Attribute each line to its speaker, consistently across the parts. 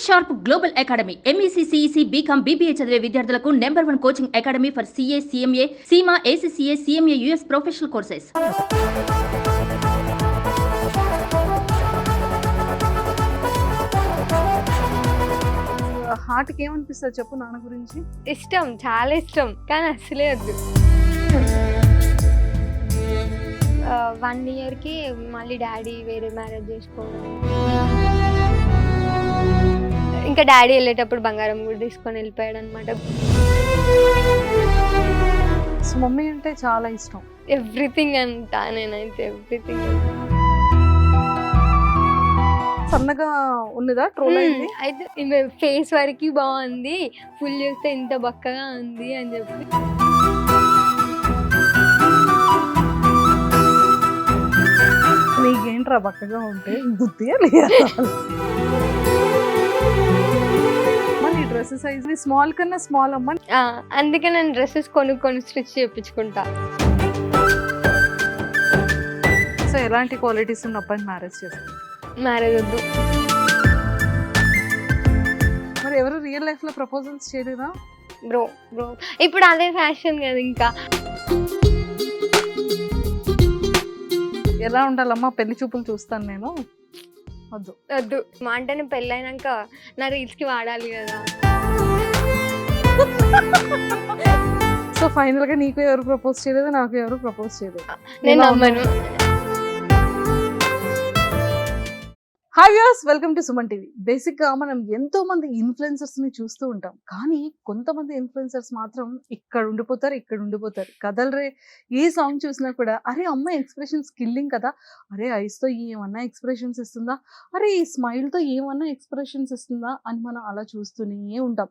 Speaker 1: Sharp global academy MEC CEC BCom BBA చదివే విద్యార్థులకు #1 coaching academy for CA CMA CIMA ACCA CMA US professional courses.
Speaker 2: హార్ట్కి ఏమనిపిస్తుంది చెప్పు నాన్న గురించి?
Speaker 3: ఇష్టం, చాలా ఇష్టం, కానీ అసలే వద్దు. 1 yearకి మళ్ళీ డాడీ వేరే మ్యారేజ్ చేసుకోవడం, ఇంకా డాడీ వెళ్ళేటప్పుడు బంగారం కూడా తీసుకొని వెళ్ళిపోయాడు అనమాట.
Speaker 2: సో మమ్మీ అంటే చాలా ఇష్టం.
Speaker 3: ఎవ్రీథింగ్ అంటా నేనైతే, ఎవ్రీథింగ్.
Speaker 2: సన్నగా ఉన్నదా ట్రోల్ అయింది?
Speaker 3: అయితే ఈమె ఫేస్ వరకు బాగుంది, ఫుల్ చూస్తే ఇంత బక్కగా ఉంది అని చెప్పి.
Speaker 2: నీకేంట్రా బక్కగా ఉంటే గుర్తిగా లేదా? మళ్ళీ డ్రెస్ సైజ్ స్మాల్ కన్నా స్మాల్ అమ్మ.
Speaker 3: అందుకే నేను డ్రెస్సెస్ కొనుక్కొని స్టిచ్ చేయించుకుంటా.
Speaker 2: సో ఎలాంటి క్వాలిటీస్ ఉన్న అబ్బాయిని మ్యారేజ్ చేస్తాను?
Speaker 3: మ్యారేజ్ వద్దు.
Speaker 2: మరి ఎవరు రియల్ లైఫ్ లో ప్రపోజల్స్ చేయలేదా?
Speaker 3: బ్రో ఇప్పుడు అదే ఫ్యాషన్ కదా. ఇంకా
Speaker 2: ఎలా ఉండాలమ్మా? పెళ్లి చూపులు చూస్తాను నేను.
Speaker 3: వద్దు మా అంటే నేను పెళ్ళైనాక నా రీల్స్కి వాడాలి కదా.
Speaker 2: సో ఫైనల్ గా నీకు ఎవరు ప్రపోజ్ చేయలేదు, నాకు ఎవరు ప్రపోజ్ చేయలేదు.
Speaker 3: నేను నమ్మను.
Speaker 2: Hi viewers, welcome to Suman TV. Basic గా మనం ఎంతో మంది ఇన్ఫ్లుయెన్సర్స్ ని చూస్తూ ఉంటాం, కానీ కొంతమంది ఇన్ఫ్లుయెన్సర్స్ మాత్రం ఇక్కడ ఉండిపోతారు కదలరే. ఏ సాంగ్ చూసినా కూడా అరే అమ్మాయి ఎక్స్ప్రెషన్స్ కిల్లింగ్ కదా, అరే ఐస్ తో ఏమన్నా ఎక్స్ప్రెషన్స్ ఇస్తుందా, అరే ఈ స్మైల్ తో ఏమన్నా ఎక్స్ప్రెషన్స్ ఇస్తుందా అని మనం అలా చూస్తూనే ఉంటాం.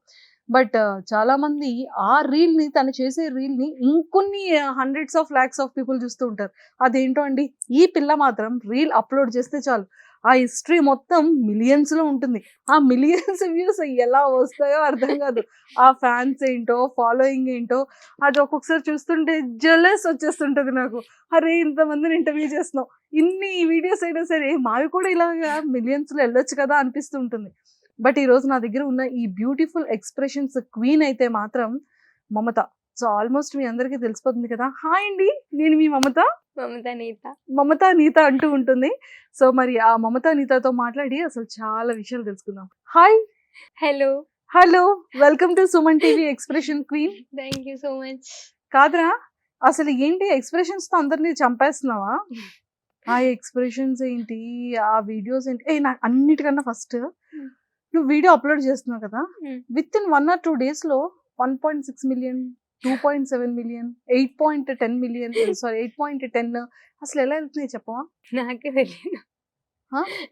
Speaker 2: బట్ చాలా మంది ఆ రీల్ ని, తను చేసే రీల్ ని ఇంకొన్ని hundreds of lakhs of people చూస్తూ ఉంటారు. అదేంటో అండి, ఈ పిల్ల మాత్రం రీల్ అప్లోడ్ చేస్తే చాలు ఆ హిస్టరీ మొత్తం మిలియన్స్ లో ఉంటుంది. ఆ మిలియన్స్ వ్యూస్ ఎలా వస్తాయో అర్థం కాదు. ఆ ఫ్యాన్స్ ఏంటో, ఫాలోయింగ్ ఏంటో, అది ఒక్కొక్కసారి చూస్తుంటే జెలస్ వచ్చేస్తుంటది నాకు. అరే ఇంతమందిని ఇంటర్వ్యూ చేస్తున్నాం, ఇన్ని వీడియోస్ అయినా సరే మావి కూడా ఇలాగా మిలియన్స్ లో వెళ్ళొచ్చు కదా అనిపిస్తుంటుంది. బట్ ఈ రోజు నా దగ్గర ఉన్న ఈ బ్యూటిఫుల్ ఎక్స్ప్రెషన్స్ క్వీన్ అయితే మాత్రం మమత. సో ఆల్మోస్ట్ మీ అందరికీ తెలిసిపోతుంది కదా. హాయ్ అండి, నేను మీ మమతా నీత అంటూ ఉంటుంది. సో మరి ఆ మమతా నీతతో మాట్లాడి అసలు చాలా విషయాలు తెలుసుకుందాం. Hi. Hello, welcome to Suman TV expression queen.
Speaker 3: Thank you so much.
Speaker 2: కాదురా, అసలు ఏంటి ఎక్స్ప్రెషన్స్ తో అందరినీ చంపేస్తున్నావా? ఆ ఎక్స్ప్రెషన్స్ ఏంటి, ఆ వీడియోస్ ఏంటి? నాకు అన్నిటికన్నా ఫస్ట్ నువ్వు వీడియో అప్లోడ్ చేస్తున్నావు కదా, విత్ ఇన్ 1 or 2 days లో 1.6 million, 2.7 million, 8.10 million, సారీ 8.10, అసలు ఎలా వెళ్తున్నాయి చెప్పవా?
Speaker 3: నాకే తెలియదు.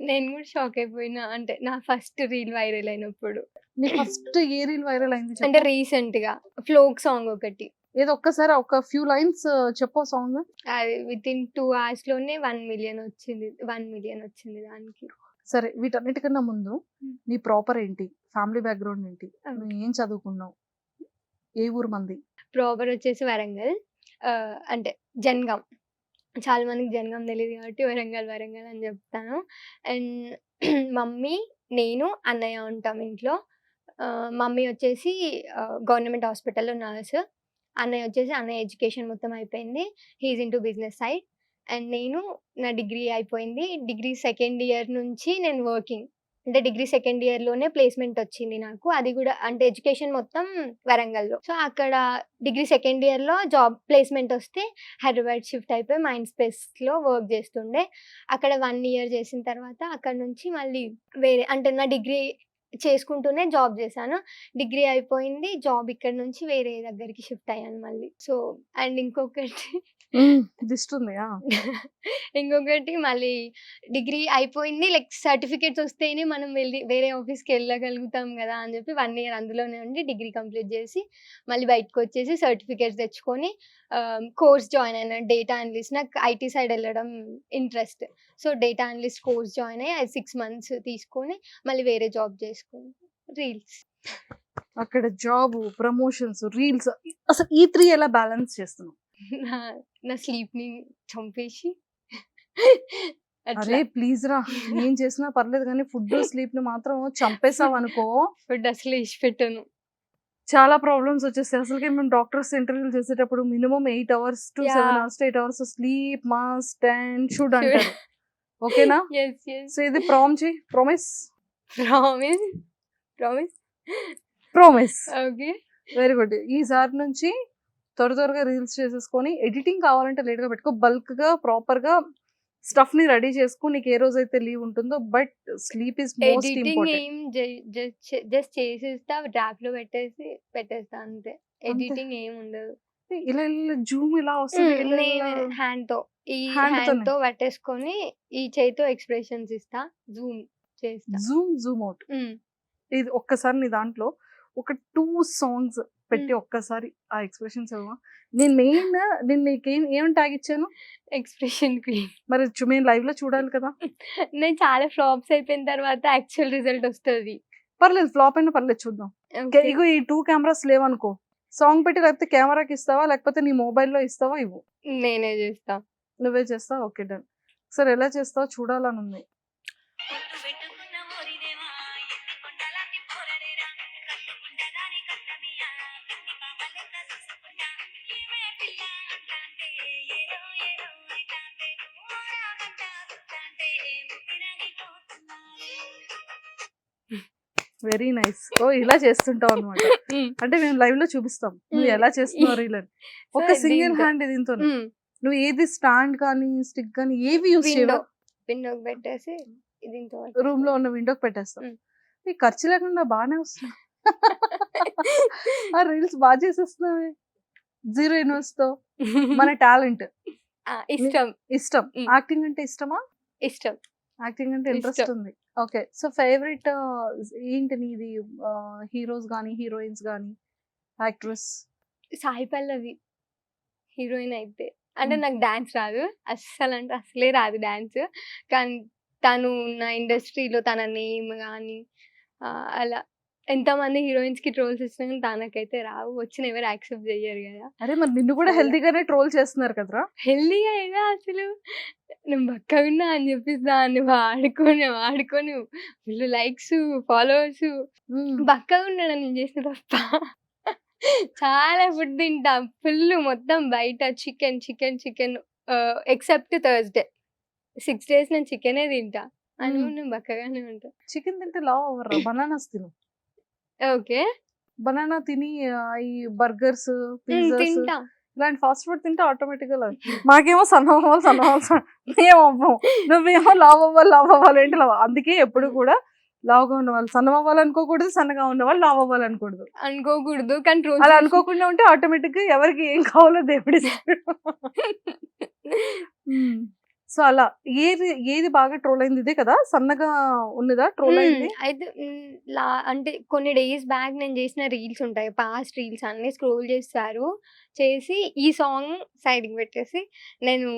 Speaker 3: నేను కూడా షాక్ అయిపోయినా. అంటే నా ఫస్ట్ రీల్ వైరల్ అయినప్పుడు.
Speaker 2: నీ ఫస్ట్ ఏ రీల్ వైరల్ అయింది?
Speaker 3: అంటే రీసెంట్ గా ఫ్లోక్ సాంగ్ ఒకటి.
Speaker 2: ఏదో ఒక్కసారి ఒక ఫ్యూ లైన్స్ చెప్పు సాంగ్.
Speaker 3: అది విత్ ఇన్ 2 hours లోనే 1 million వచ్చింది దానికి.
Speaker 2: సరే, వీటన్నిటికన్నా ముందు నీ ప్రాపర్ ఏంటి, ఫ్యామిలీ బ్యాక్గ్రౌండ్ ఏంటి, నువ్వు ఏం చదువుకున్నావు, ఏ ఊరు మంది?
Speaker 3: ప్రాపర్ వచ్చేసి వరంగల్, అంటే జనగాం. చాలా మందికి జనగాం తెలియదు కాబట్టి వరంగల్ అని చెప్తాను. అండ్ మమ్మీ, నేను, అన్నయ్య ఉంటాం ఇంట్లో. మమ్మీ వచ్చేసి గవర్నమెంట్ హాస్పిటల్లో నర్స్. అన్నయ్య వచ్చేసి ఎడ్యుకేషన్ మొత్తం అయిపోయింది, he's into business side. And నేను, నా డిగ్రీ అయిపోయింది. డిగ్రీ సెకండ్ ఇయర్ నుంచి నేను వర్కింగ్. అంటే డిగ్రీ సెకండ్ ఇయర్ లోనే ప్లేస్మెంట్ వచ్చింది నాకు. అది కూడా అంటే ఎడ్యుకేషన్ మొత్తం వరంగల్లో. సో అక్కడ డిగ్రీ సెకండ్ ఇయర్ లో జాబ్ ప్లేస్మెంట్ వస్తే హైదరాబాద్ షిఫ్ట్ అయిపోయి మైండ్ స్పేస్ లో వర్క్ చేస్తుండే. అక్కడ 1 year చేసిన తర్వాత అక్కడ నుంచి మళ్ళీ వేరే, అంటే నా డిగ్రీ చేసుకుంటూనే జాబ్ చేశాను. డిగ్రీ అయిపోయింది, జాబ్ ఇక్కడ నుంచి వేరే దగ్గరికి షిఫ్ట్ అయ్యాను మళ్ళీ. సో అండ్ ఇంకొకటి మళ్ళీ డిగ్రీ అయిపోయింది, లైక్ సర్టిఫికేట్స్ వస్తేనే మనం వెళ్ళి వేరే ఆఫీస్కి వెళ్ళగలుగుతాం కదా అని చెప్పి 1 year అందులోనే ఉండి డిగ్రీ కంప్లీట్ చేసి మళ్ళీ బయటకు వచ్చేసి సర్టిఫికేట్స్ తెచ్చుకొని కోర్స్ జాయిన్ అయినా, డేటా అనలిస్ట్. నాకు ఐటీ సైడ్ వెళ్ళడం interest. So data analyst course join అయ్యి 6 months తీసుకొని మళ్ళీ వేరే జాబ్ చేసుకొని రీల్స్.
Speaker 2: అక్కడ జాబ్, ప్రమోషన్స్, రీల్స్, అసలు ఈ 3 ఎలా బ్యాలెన్స్ చేస్తున్నావు?
Speaker 3: నా స్లీప్ని చంపేసి అట్లా
Speaker 2: అరే ప్లీజ్ రా, ఏం చేసినా పర్లేదు కానీ ఫుడ్ స్లీప్ ని మాత్రం చంపేసావు అనుకో,
Speaker 3: ఫుడ్ అసలు ఇష్ట పెట్టను.
Speaker 2: చాలా ప్రాబ్లమ్స్ వచ్చేస్తాయి. అసలుకే మేము డాక్టర్స్ ఇంటర్వ్యూలు చేసేటప్పుడు minimum 8 hours to 7
Speaker 3: Yeah.
Speaker 2: hours to 8 hours sleep must and should అంటారు. ఓకేనా?
Speaker 3: ఎస్ ఎస్
Speaker 2: సో ఇది promise
Speaker 3: promise promise.
Speaker 2: Promise.
Speaker 3: Okay.
Speaker 2: Very good. ఈసారి నుంచి త్వరగా రీల్స్ చేసేసుకొని, ఎడిటింగ్ కావాలంటే లేట్గా పెట్టుకో, బల్క్ గా ప్రాపర్ గా స్టఫ్ ని రెడీ చేసుకో, నీకు ఏ రోజైతే లీవ్ ఉంటుందో. But sleep is most
Speaker 3: editing
Speaker 2: important.
Speaker 3: ఏం జస్ట్ చేసేస్తా, డ్రాఫ్ట్ లో పెట్టేస్తా అంతే. ఎడిటింగ్ ఏం ఉండదు.
Speaker 2: ఇలా జూమ్ ఇలా వస్తుంది,
Speaker 3: నేను హ్యాండ్ తో
Speaker 2: Hand తోనే.
Speaker 3: పట్టేసుకొని ఈ చేయితో ఎక్స్ప్రెషన్స్ ఇస్తా, జూమ్ చేస్తా.
Speaker 2: Zoom out. ఇది ఒక్కసారి నీ దాంట్లో ఒక 2 songs పెట్టి ఒక్కసారి ఆ ఎక్స్ప్రెషన్స్ ఇవ్వ. నేను మెయిన్ ఏం ట్యాగ్ ఇచ్చాను
Speaker 3: ఎక్స్ప్రెషన్ క్వీన్.
Speaker 2: మరి మేము లైవ్ లో చూడాలి కదా.
Speaker 3: నేను చాలా ఫ్లాప్స్ అయిపోయిన తర్వాత యాక్చువల్ రిజల్ట్ వస్తుంది.
Speaker 2: పర్లేదు, ఫ్లాప్ అయినా పర్లేదు, చూద్దాం. ఇగో ఈ 2 cameras లేవనుకో, సాంగ్ పెట్టి లేకపోతే కెమెరాకి ఇస్తావా, లేకపోతే నీ మొబైల్లో ఇస్తావా, ఇవ్వు.
Speaker 3: నేనే చేస్తా.
Speaker 2: నువ్వే చేస్తావు? Okay done. సరే ఎలా చేస్తావో చూడాలని ఉంది. Very nice. ఓ ఇలా చేస్తుంటావు అనమాట. అంటే మేము లైవ్ లో చూపిస్తాం నువ్వు ఎలా చేస్తున్నావు రీల్ అని. ఒక సింగిల్ హ్యాండ్ దీంతో నువ్వు ఏది స్టాండ్ కానీ స్టిక్ కానీ ఏవి యూస్ చేయవా?
Speaker 3: విండోకి పెట్టేసి దీంతో
Speaker 2: రూమ్ లో ఉన్న విండోకి పెట్టేస్తాం. ఈ ఖర్చు లేకుండా బాగానే వస్తుంది. ఆ రీల్స్ బాగా చేసేస్తున్నావే, 0 ఇన్వెస్ట్ తో. మన టాలెంట్. ఇష్టం. యాక్టింగ్ అంటే ఇష్టమా?
Speaker 3: ఇష్టం.
Speaker 2: యాక్టింగ్ అంటే ఇంట్రెస్ట్ ఉంది. ఓకే. సో ఫేవరెట్ ఏంటి నీది? హీరోస్ గానీ, హీరోయిన్స్ గానీ, యాక్ట్రెస్?
Speaker 3: సాయి పల్లవి హీరోయిన్ అయితే. అంటే నాకు డాన్స్ రాదు, అస్సలే రాదు డాన్స్. కానీ తను ఉన్న ఇండస్ట్రీలో తన నేమ్ కానీ అలా ఎంతమంది హీరోయిన్స్ కి ట్రోల్స్ ఇచ్చినా కానీ తనకైతే రావు. వచ్చిన ఎవరు యాక్సెప్ట్ చెయ్యరు కదా.
Speaker 2: అరే మరి నిన్ను కూడా హెల్తీగానే ట్రోల్ చేస్తున్నారు కదరా.
Speaker 3: హెల్దీగా అయినా అసలు నేను బక్కగా ఉన్నా అని చెప్పేసి దాన్ని వాడుకొని ఫుల్ లైక్స్, ఫాలోవర్స్. బక్కగా ఉన్నాడు నేను చేసిన తప్ప. చాలా ఫుడ్ తింటా ఫుల్, మొత్తం బయట చికెన్ ఎక్సెప్ట్ థర్స్డే. 6 days నేను చికెనే తింటా అని నేను బక్కగానే ఉంటా.
Speaker 2: చికెన్ తింటే లావ్ అవ్వరా? బనానాస్ తిను.
Speaker 3: ఓకే.
Speaker 2: బనానా తిని ఈ బర్గర్స్, పిజ్జాస్
Speaker 3: తింటా.
Speaker 2: ఇలాంటి ఫాస్ట్ ఫుడ్ తింటే ఆటోమేటిక్ గా మాకేమో సన్నవ్వాలి ఏమవ్వం. నువ్వేమో లావ్ అవ్వాలి ఏంటి లావ్. అందుకే ఎప్పుడు కూడా లావుగా ఉన్న వాళ్ళు సన్నం అవ్వాలనుకోకూడదు, సన్నగా ఉన్న వాళ్ళు లావ్ అవ్వాలనుకోకూడదు.
Speaker 3: కంట్రోల్
Speaker 2: అలా అనుకోకుండా ఉంటే ఆటోమేటిక్ గా ఎవరికి ఏం కావాలో దేవుడిస్తాడు. సో అలా ఏది బాగా ట్రోల్ అయింది? ఇదే కదా, సన్నగా ఉన్నదా ట్రోల్ అయింది?
Speaker 3: అయితే అంటే కొన్ని డేస్ బ్యాక్ నేను చేసిన రీల్స్ ఉంటాయి, పాస్ట్ రీల్స్ అన్ని స్క్రోల్ చేసి ఈ సాంగ్ సైడ్కి పెట్టేసి నేను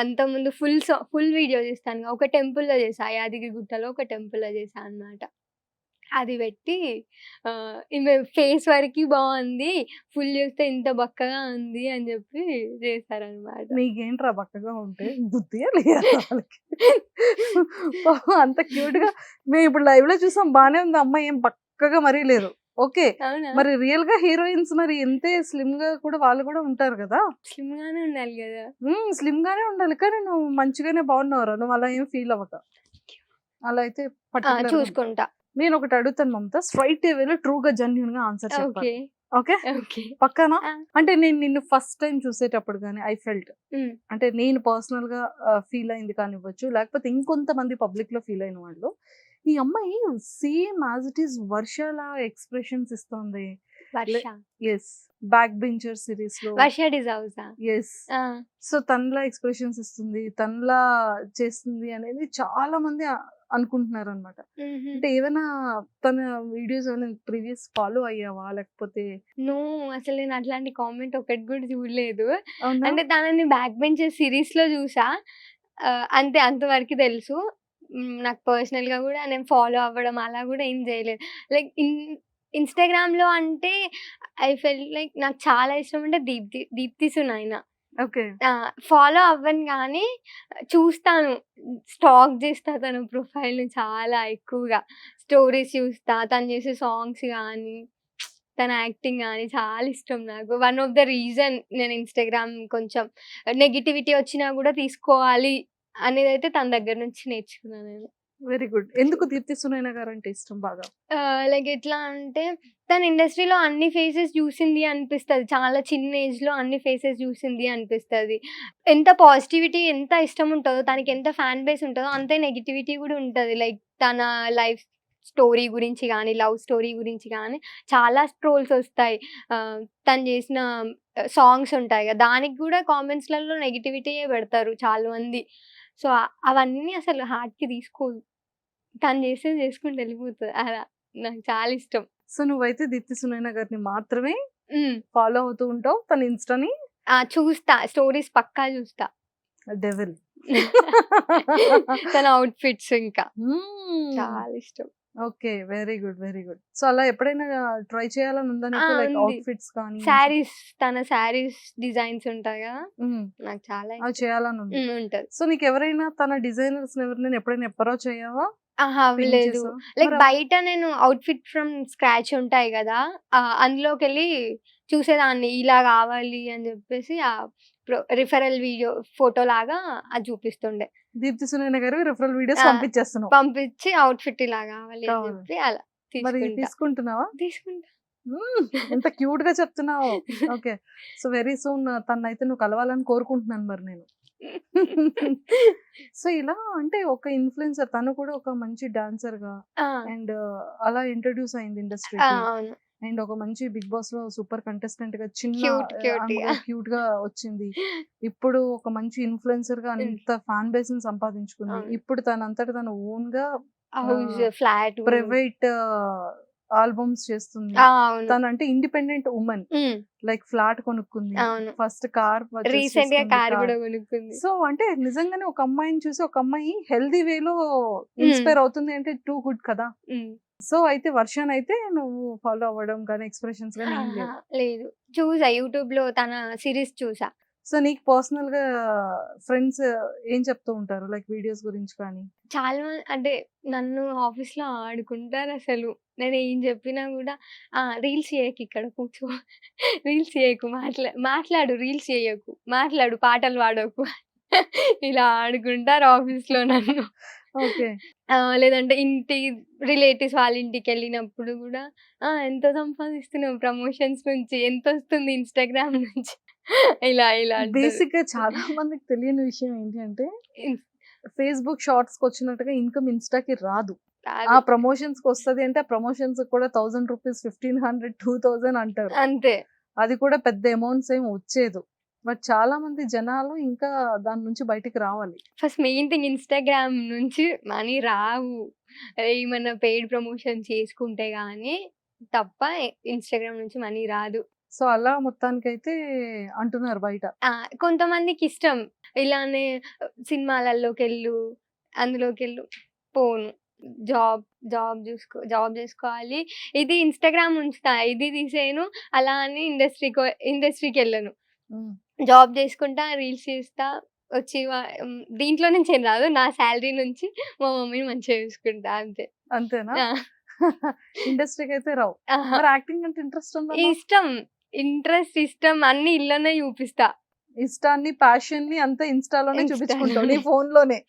Speaker 3: అంతకుముందు ఫుల్ వీడియో చేస్తాను. ఒక టెంపుల్లో చేసా, యాదగిరి గుట్టలో ఒక టెంపుల్లో చేసా అన్నమాట. అది పెట్టి ఈమె ఫేస్ వరకు బాగుంది, ఫుల్ చూస్తే ఇంత బక్కగా ఉంది అని చెప్పి చేశారనమాట.
Speaker 2: నీకేంట్రా బక్కగా ఉంటే బుద్ధిగా లేదా వాళ్ళకి? అంత క్యూట్ గా మేము ఇప్పుడు లైవ్ లో చూసాం, బానే ఉంది అమ్మాయి, ఏం బక్కగా మరీ లేదు. ఓకే. మరి రియల్ గా హీరోయిన్స్ మరి ఎంతే స్లిమ్ గా కూడా వాళ్ళు కూడా ఉంటారు కదా.
Speaker 3: స్లిమ్ గానే ఉండాలి కదా.
Speaker 2: స్లిమ్ గానే ఉండాలి, కానీ నువ్వు మంచిగానే బాగున్నావురా. నువ్వు అలా ఏం ఫీల్ అవ్వక. అలా అయితే
Speaker 3: చూసుకుంటా.
Speaker 2: నేను ఒకటి అడుగుతాను మమత, స్ట్రైట్ వేలో ట్రూగా జెన్యూన్ గా ఆన్సర్ చెప్పాలి. ఓకే పక్కనా? అంటే నేను నిన్ను ఫస్ట్ టైం చూసేటప్పుడు కానీ ఐ ఫెల్ట్, అంటే నేను పర్సనల్ గా ఫీల్ అయింది కానివ్వచ్చు, లేకపోతే ఇంకొంతమంది పబ్లిక్ లో ఫీల్ అయిన వాళ్ళు, ఈ అమ్మాయి సేమ్ యాజ్ ఇట్ ఈస్ వర్షలా ఎక్స్ప్రెషన్స్ ఇస్తుంది. ఎస్, బ్యాక్ బెంచర్ సిరీస్ లో ఎస్. సో తనలా ఎక్స్ప్రెషన్స్ ఇస్తుంది, తనలా చేస్తుంది అనేది చాలా మంది అనుకుంటున్నారు అనమాట. అంటే ఏమైనా తన వీడియోస్ ఏమైనా ప్రీవియస్ ఫాలో అయ్యావా, లేకపోతే?
Speaker 3: నో, అసలు నేను అట్లాంటి కామెంట్ ఒకటి కూడా చూడలేదు. అంటే తనని బ్యాక్ బెంచర్ సిరీస్ లో చూసా అంతే, అంతవరకు తెలుసు. నాకు పర్సనల్ గా కూడా నేను ఫాలో అవ్వడం అలా కూడా ఏం చేయలేదు. లైక్ ఇన్స్టాగ్రామ్ లో అంటే ఐ ఫెల్ లైక్ నాకు చాలా ఇష్టం అంటే దీప్తి సునైనా.
Speaker 2: ఓకే.
Speaker 3: ఫాలో అవ్వను గానీ చూస్తాను. స్టాక్ చేస్తా తన ప్రొఫైల్‌ని చాలా ఎక్కువగా. స్టోరీస్ చూస్తా. తను చేసే సాంగ్స్ గానీ, తన యాక్టింగ్ గానీ చాలా ఇష్టం నాకు. వన్ ఆఫ్ ద రీజన్ నేను ఇన్‌స్టాగ్రామ్ కొంచెం నెగెటివిటీ వచ్చినా గూడా తీసుకోవాలి అనేదైతే తన దగ్గర నుంచి నేర్చుకున్నా నేను.
Speaker 2: Very good. ఎందుకు 'దీప్తి సునైనా' గారంటే ఇష్టం బాగా?
Speaker 3: లైక్ ఎట్లా అంటే తను ఇండస్ట్రీలో అన్ని ఫేసెస్ చూసింది అనిపిస్తది. చాలా చిన్న ఏజ్‌లో అన్ని ఫేసెస్ చూసింది అనిపిస్తది. ఎంత పాజిటివిటీ ఎంత ఇష్టం ఉంటదో, తనకి ఎంత ఫ్యాన్ బేస్ ఉంటదో అంతే నెగెటివిటీ గూడా ఉంటది. లైక్ తన లైఫ్ స్టోరీ గురించి గానీ, లవ్ స్టోరీ గురించి గానీ చాలా ట్రోల్స్ ఒస్తాయి. తను చేసిన సాంగ్స్ ఉంటాయి గదా! దానికి గూడా కామెంట్స్‌లలో నెగెటివిటీయే పెడతారు చాలా మంది. సో, అవన్నీ అసలు హార్ట్‌కి తీసుకోదు. తను చేసేది చేసుకుంటూ ఎళ్ళిపోతది. అలా నాకు చాలా ఇష్టం.
Speaker 2: సో, నువ్వైతే 'దీప్తి సునైనా' గారిని మాత్రమే
Speaker 3: హ్మ్.
Speaker 2: ఫాలో అవుతూ ఉంటావు. తన ఇన్‌స్టాని
Speaker 3: చూస్తా. స్టోరీస్ పక్కా చూస్తా.
Speaker 2: డెవిల్.
Speaker 3: తన ఔట్‌ఫిట్స్ ఇంకా.
Speaker 2: హ్మ్.
Speaker 3: చాలా ఇష్టం.
Speaker 2: Okay. Very good. Very good. So, అలా ఎప్పుడైనా ట్రై చేయాలని ఉందా నీకు? లైక్
Speaker 3: ఉంది.
Speaker 2: అవుట్‌ఫిట్స్ కానీ
Speaker 3: శారీస్ తన శారీస్ డిజైన్స్ ఉంటాయి గదా!
Speaker 2: హ్మ్.
Speaker 3: నాకు చాలా
Speaker 2: అవి
Speaker 3: ఇష్టం.
Speaker 2: చేయాలని ఉంది.
Speaker 3: ఉంటది.
Speaker 2: సో, నీకెవరైనా తన డిజైనర్స్‌ని ఎవరినైనా ఎప్పుడైనా అప్రోచ్ అయ్యావా?
Speaker 3: అహా!
Speaker 2: పిన్
Speaker 3: లేదు.
Speaker 2: చేసావా?
Speaker 3: లైక్
Speaker 2: మరి
Speaker 3: బయట నేను ఔట్‌ఫిట్ ఫ్రమ్ స్క్రాచ్ ఉంటాయి గదా! అందులోకెళ్ళి చూసేదాన్ని. ఇలా గావాలి అని జెప్పేసి రిఫరల్ వీడియో ఫోటోలాగా అది చూపిస్తుండే.
Speaker 2: 'దీప్తి సునైనా' గారు రిఫరల్ వీడియోస్
Speaker 3: ఆ!
Speaker 2: పంపించేస్తున్నావు.
Speaker 3: పంపించి ఔట్‌ఫిట్ ఇలా గావాలి అని
Speaker 2: కావాలి.
Speaker 3: జెప్పి అలా
Speaker 2: మరి
Speaker 3: తీసుకుంటా.
Speaker 2: తీసుకుంటున్నావా?
Speaker 3: తీసుకుంటా.
Speaker 2: హ్మ్. ఎంత క్యూట్‌గా చెప్తున్నావో. ఓకే. సో, వెరీ సూన్ తననైతే నువ్వు కలవాలని కోరుకుంటున్నాను మరి నేను. సో, ఇలా అంటే ఒక ఇన్‌ఫ్లుయెన్సర్ తను కూడా ఒక మంచి డాన్సర్‌గా
Speaker 3: ఆ!
Speaker 2: అండ్ అలా ఇంట్రొడ్యూస్ అయింది
Speaker 3: ఆ!
Speaker 2: ఇండస్ట్రీకి.
Speaker 3: అవును.
Speaker 2: అండ్ ఒక మంచి 'బిగ్ బాస్‌లో' సూపర్ కంటెస్టెంట్‌గా చిన్న
Speaker 3: క్యూట్‌గా.
Speaker 2: ఆమెగా క్యూట్‌గా వచ్చింది. ఇప్పుడు ఒక మంచి ఇన్‌ఫ్లుయెన్సర్‌గా
Speaker 3: హ్మ్.
Speaker 2: అంత ఫ్యాన్ బేస్‌ని సంపాదించుకుంది.
Speaker 3: అవును.
Speaker 2: ఇప్పుడు తనంతట తను ఓన్‌గా
Speaker 3: హౌస్,
Speaker 2: ఆహ్,
Speaker 3: ఫ్లాట్ గూడా ఉంది.
Speaker 2: ప్రైవేట్ ఆల్బమ్స్ చేస్తుంది.
Speaker 3: అవును.
Speaker 2: తనంటే independent woman.
Speaker 3: Hmm.
Speaker 2: Like flat కొనుక్కుంది.
Speaker 3: అవును.
Speaker 2: ఫస్ట్ కార్ పర్చేస్
Speaker 3: రీసెంట్‌గా
Speaker 2: చేసుకుంది.
Speaker 3: Car
Speaker 2: car.
Speaker 3: గూడా కొనుక్కుంది.
Speaker 2: సో, అంటే నిజంగానే ఒక అమ్మాయిని చూసి ఒక అమ్మాయి హెల్తీ వేలో
Speaker 3: హ్మ్.
Speaker 2: ఇన్‌స్పైర్ అవుతుంది అంటే టూ గుడ్ కదా!
Speaker 3: హ్మ్.
Speaker 2: సో, అయితే వర్షనయితే నువ్వు ఫాలో అవ్వడం గాని, ఎక్స్‌ప్రెషన్స్ గాని ఏం
Speaker 3: ఆహా!
Speaker 2: లేవు.
Speaker 3: లేదు. చూసా యూట్యూబ్‌లో తన సీరీస్ చూసా.
Speaker 2: సో, నీకు పర్సనల్‌గా ఫ్రెండ్స్ ఏం చెప్తూ ఉంటారు? లైక్ వీడియోస్ గురించి కానీ?
Speaker 3: చాలా అంటే నన్ను ఆఫీస్‌లో ఆడుకుంటారసలు. నేనేం జెప్పినా గూడా రీల్స్ చేయకు ఇక్కడ కూర్చో. రీల్స్ చేయకు. మాట్లాడు రీల్స్ చేయకు. మాట్లాడు పాటలు పాడకు. ఇలా ఆడుకుంటారు ఆఫీస్‌లో నన్ను.
Speaker 2: ఓకే.
Speaker 3: లేదంటే ఇంటి రిలేటివ్స్ వాళ్ళ ఇంటికెళ్ళినప్పుడు గూడా ఎంత సంపాదిస్తున్నావు ప్రమోషన్స్ నుంచి? ఎంతొస్తుంది ఇన్‌స్టాగ్రామ్ నుంచి? ఇలా అంటారు.
Speaker 2: బేసిక్‌గా చాలా మందికి తెలియని విషయం ఏంటి అంటే,
Speaker 3: ఇన్
Speaker 2: ఫేస్‌బుక్ షార్ట్స్‌కొచ్చినట్టుగా ఇన్‌కమ్ ఇన్‌స్టాకి రాదు. ఆ
Speaker 3: కాదు.
Speaker 2: ప్రమోషన్స్‌కొస్తది అంటే, ఆ ప్రమోషన్స్‌కి కూడా రూ. 1000, 1500, 2000 అంటారు.
Speaker 3: అంతే.
Speaker 2: అది కూడా పెద్ద అమౌంట్స్ ఏమి వచ్చేదు. బట్ చాలా మంది జనాలు ఇంకా దాని నుంచి బయటికి రావాలి.
Speaker 3: ఫస్ట్ మెయిన్ థింగ్ ఇన్‌స్టాగ్రామ్ నుంచి మనీ రావు. ఏమన్నా పెయిడ్ ప్రమోషన్ చేసుకుంటే గానీ తప్ప ఇన్‌స్టాగ్రామ్ నుంచి మనీ రాదు.
Speaker 2: సో, అలా మొత్తానికైతే అంటున్నారు బయట.
Speaker 3: కొంతమందికిష్టం. ఇలానే సినిమాలల్లోకెళ్ళు, అందులోకెళ్ళు. పోను. జాబ్, జాబ్ జేసుకోవాలి. ఇది ఇన్‌స్టాగ్రామ్ ఉంచుతా. ఇది తీసేయను. అలా అని ఇండస్ట్రీకెళ్ళను.
Speaker 2: హ్మ్.
Speaker 3: జాబ్ జేసుకుంటా, రీల్స్ చేస్తా, వచ్చి దీంట్లో నుంచేం రాదు. నా సాలరీ నుంచి మా మమ్మీని మంచిగా చూసుకుంటా అంతే.
Speaker 2: అంతేనా?
Speaker 3: ఆ!
Speaker 2: ఇండస్ట్రీకైతే రావు.
Speaker 3: అహా!
Speaker 2: మరి యాక్టింగ్ అంటే ఇంట్రెస్ట్ ఉందన్నావు?
Speaker 3: ఇష్టం. ఇష్టం అన్నీ ఇళ్ళనే చూపిస్తా.
Speaker 2: ఇష్టాన్ని, ప్యాషన్‌ని అంతా ఇన్‌స్టాలోనే చూపించుకుంటావు. నీ
Speaker 3: ఇన్‌స్టాలోనే.
Speaker 2: ఫోన్‌లోనే.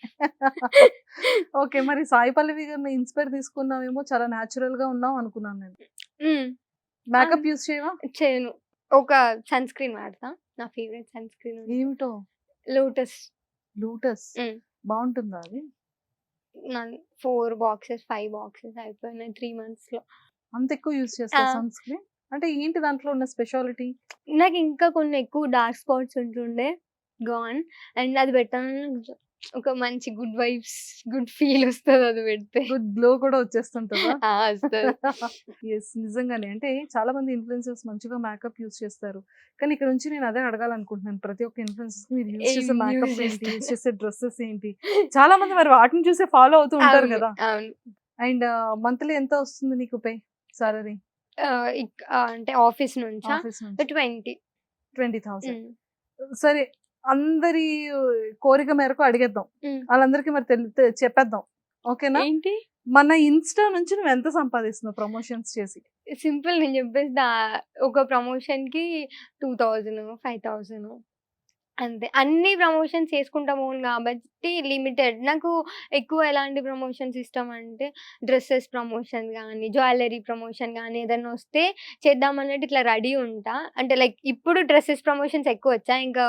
Speaker 2: ఓకే. మరి సాయి పల్లవి గారిని ఇన్‌స్పైర్ తీసుకున్నావేమో చాలా న్యాచురల్‌గా ఉన్నావు అనుకున్నాను నేను.
Speaker 3: హ్మ్. అన్
Speaker 2: మేకప్ యూజ్ చేయవా?
Speaker 3: చేయను. ఒక సన్ స్క్రీన్ వాడతా. నా ఫేవరెట్ సన్ స్క్రీన్ ఉంది.
Speaker 2: ఏమిటో?
Speaker 3: లోటస్.
Speaker 2: లోటస్.
Speaker 3: హ్మ్.
Speaker 2: బావుంటుందా అది?
Speaker 3: 4 బాక్సెస్, 5 బాక్సెస్ అయిపోయినాయి 3 మంత్స్‌లో.
Speaker 2: అంత ఎక్కువ యూజ్
Speaker 3: ఆ!
Speaker 2: చేస్తావా సన్ స్క్రీన్? అంటే ఏంటి దాంట్లో ఉన్న స్పెషాలిటీ?
Speaker 3: నాకింకా కొన్ని ఎక్కువ డార్క్ స్పాట్స్ ఉంటుండే. గాన్. అండ్ అది పెట్టంగానే ఒక మంచి గుడ్ వైబ్స్, గుడ్ ఫీల్ ఒస్తది అది పెడితే.
Speaker 2: గుడ్ గ్లో కూడా వచ్చేస్తుంటదా?
Speaker 3: ఒస్తది.
Speaker 2: యెస్. నిజంగానే. అంటే చాలా మంది ఇన్‌ఫ్లుయెన్సర్స్ మంచిగా మేకప్ యూజ్ చేస్తారు. కానీ ఇక్కడ నుంచి నేను అదే అడగాలనుకుంటున్నాను. ప్రతి ఒక్క ఇన్‌ఫ్లుయెన్సర్స్‌కి మీరు యూజ్
Speaker 3: ఏం
Speaker 2: చేసే
Speaker 3: యూజ్
Speaker 2: మేకప్ ఏంటి? యూజ్
Speaker 3: చేస్తారు?
Speaker 2: చేసే డ్రెసెస్ ఏంటి? చాలా మంది మరి వాటిని చూసే ఫాలో అవుతూ ఉంటారు
Speaker 3: అవును.
Speaker 2: గదా!
Speaker 3: అవును.
Speaker 2: అండ్ మంత్లీ ఎంత వస్తుంది నీకు సాలరీ?
Speaker 3: అంటే ఆఫీస్ నుంచా?
Speaker 2: ఆఫీస్ నుంచి?
Speaker 3: 20.
Speaker 2: 20,000.
Speaker 3: హ్మ్.
Speaker 2: సరే. అందరి కోరిక మేరకు అడిగేద్దాం.
Speaker 3: హ్మ్.
Speaker 2: వాళ్ళందరికీ మరి చెప్పేద్దాం. ఓకేనా?
Speaker 3: ఏంటి?
Speaker 2: మన ఇన్‌స్టా నుంచి నువ్వెంత సంపాదిస్తున్నావు ప్రమోషన్స్ చేసి?
Speaker 3: సింపుల్ నేను చెప్పేస్తా. ఒక ప్రమోషన్‌కి 2000, 5000 అంతే. అన్ని ప్రమోషన్స్ చేసుకుంటా పోను కాబట్టి లిమిటెడ్. నాకు ఎక్కువ ఎలాంటి ప్రమోషన్స్ ఇష్టమంటే డ్రెసెస్ ప్రమోషన్ గానీ, జ్యువెల్లరీ ప్రమోషన్ గానీ ఏదన్నా వస్తే చేద్దామన్నట్టు ఇట్లా రెడీ ఉంటా. అంటే లైక్ ఇప్పుడు డ్రెసెస్ ప్రమోషన్స్ ఎక్కువొచ్చాయి. ఇంకా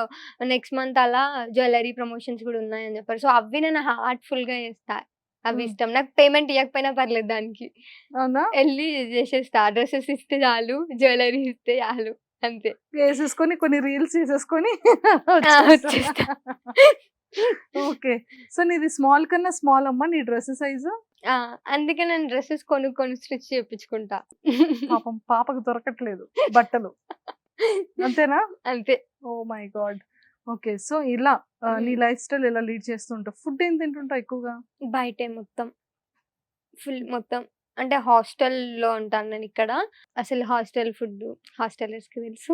Speaker 3: నెక్స్ట్ మంత్ అలా జ్యువెల్లరీ ప్రమోషన్స్ గూడా ఉన్నాయని చెప్పారు. సో, అవి నేను హార్ట్‌ఫుల్‌గా చేస్తా. అవి
Speaker 2: హ్మ్.
Speaker 3: ఇష్టం. నాకు పేమెంట్ ఇయ్యకపోయినా పర్లేదు దానికి.
Speaker 2: అవునా?
Speaker 3: ఎళ్లి చేసేస్తా. డ్రెసెస్ ఇస్తే చాలు, జ్యువెల్లరీ ఇస్తే చాలు అంతే.
Speaker 2: ఏసేసుకొని కొన్ని రీల్స్ చేసేసుకొని
Speaker 3: ఆ!
Speaker 2: వచ్చేస్తా.
Speaker 3: వచ్చేస్తా.
Speaker 2: ఓకే. సో, నీది స్మాల్ కన్నా స్మాల్ అమ్మా నీ డ్రెస్ సైజు?
Speaker 3: ఆ! అందుకే నేను డ్రెసెస్ కొనుక్కొని స్టిచ్ చేపించుకుంటా.
Speaker 2: పాపం పాపకు దొరకట్లేదు బట్టలు. అంతేనా?
Speaker 3: అంతే.
Speaker 2: Oh my God! Okay. So, ఇలా నీ
Speaker 3: హ్మ్.
Speaker 2: లైఫ్ స్టైల్ ఇలా లీడ్ చేస్తూ ఉంటావు. ఫుడ్ ఏం తింటుంటావు ఎక్కువగా?
Speaker 3: బయటే మొత్తం. ఫుల్ మొత్తం. అంటే హాస్టల్‌లో ఉంటాను నేనిక్కడ. అసలు హాస్టల్ ఫుడ్డు హాస్టలర్స్‌కి తెలుసు.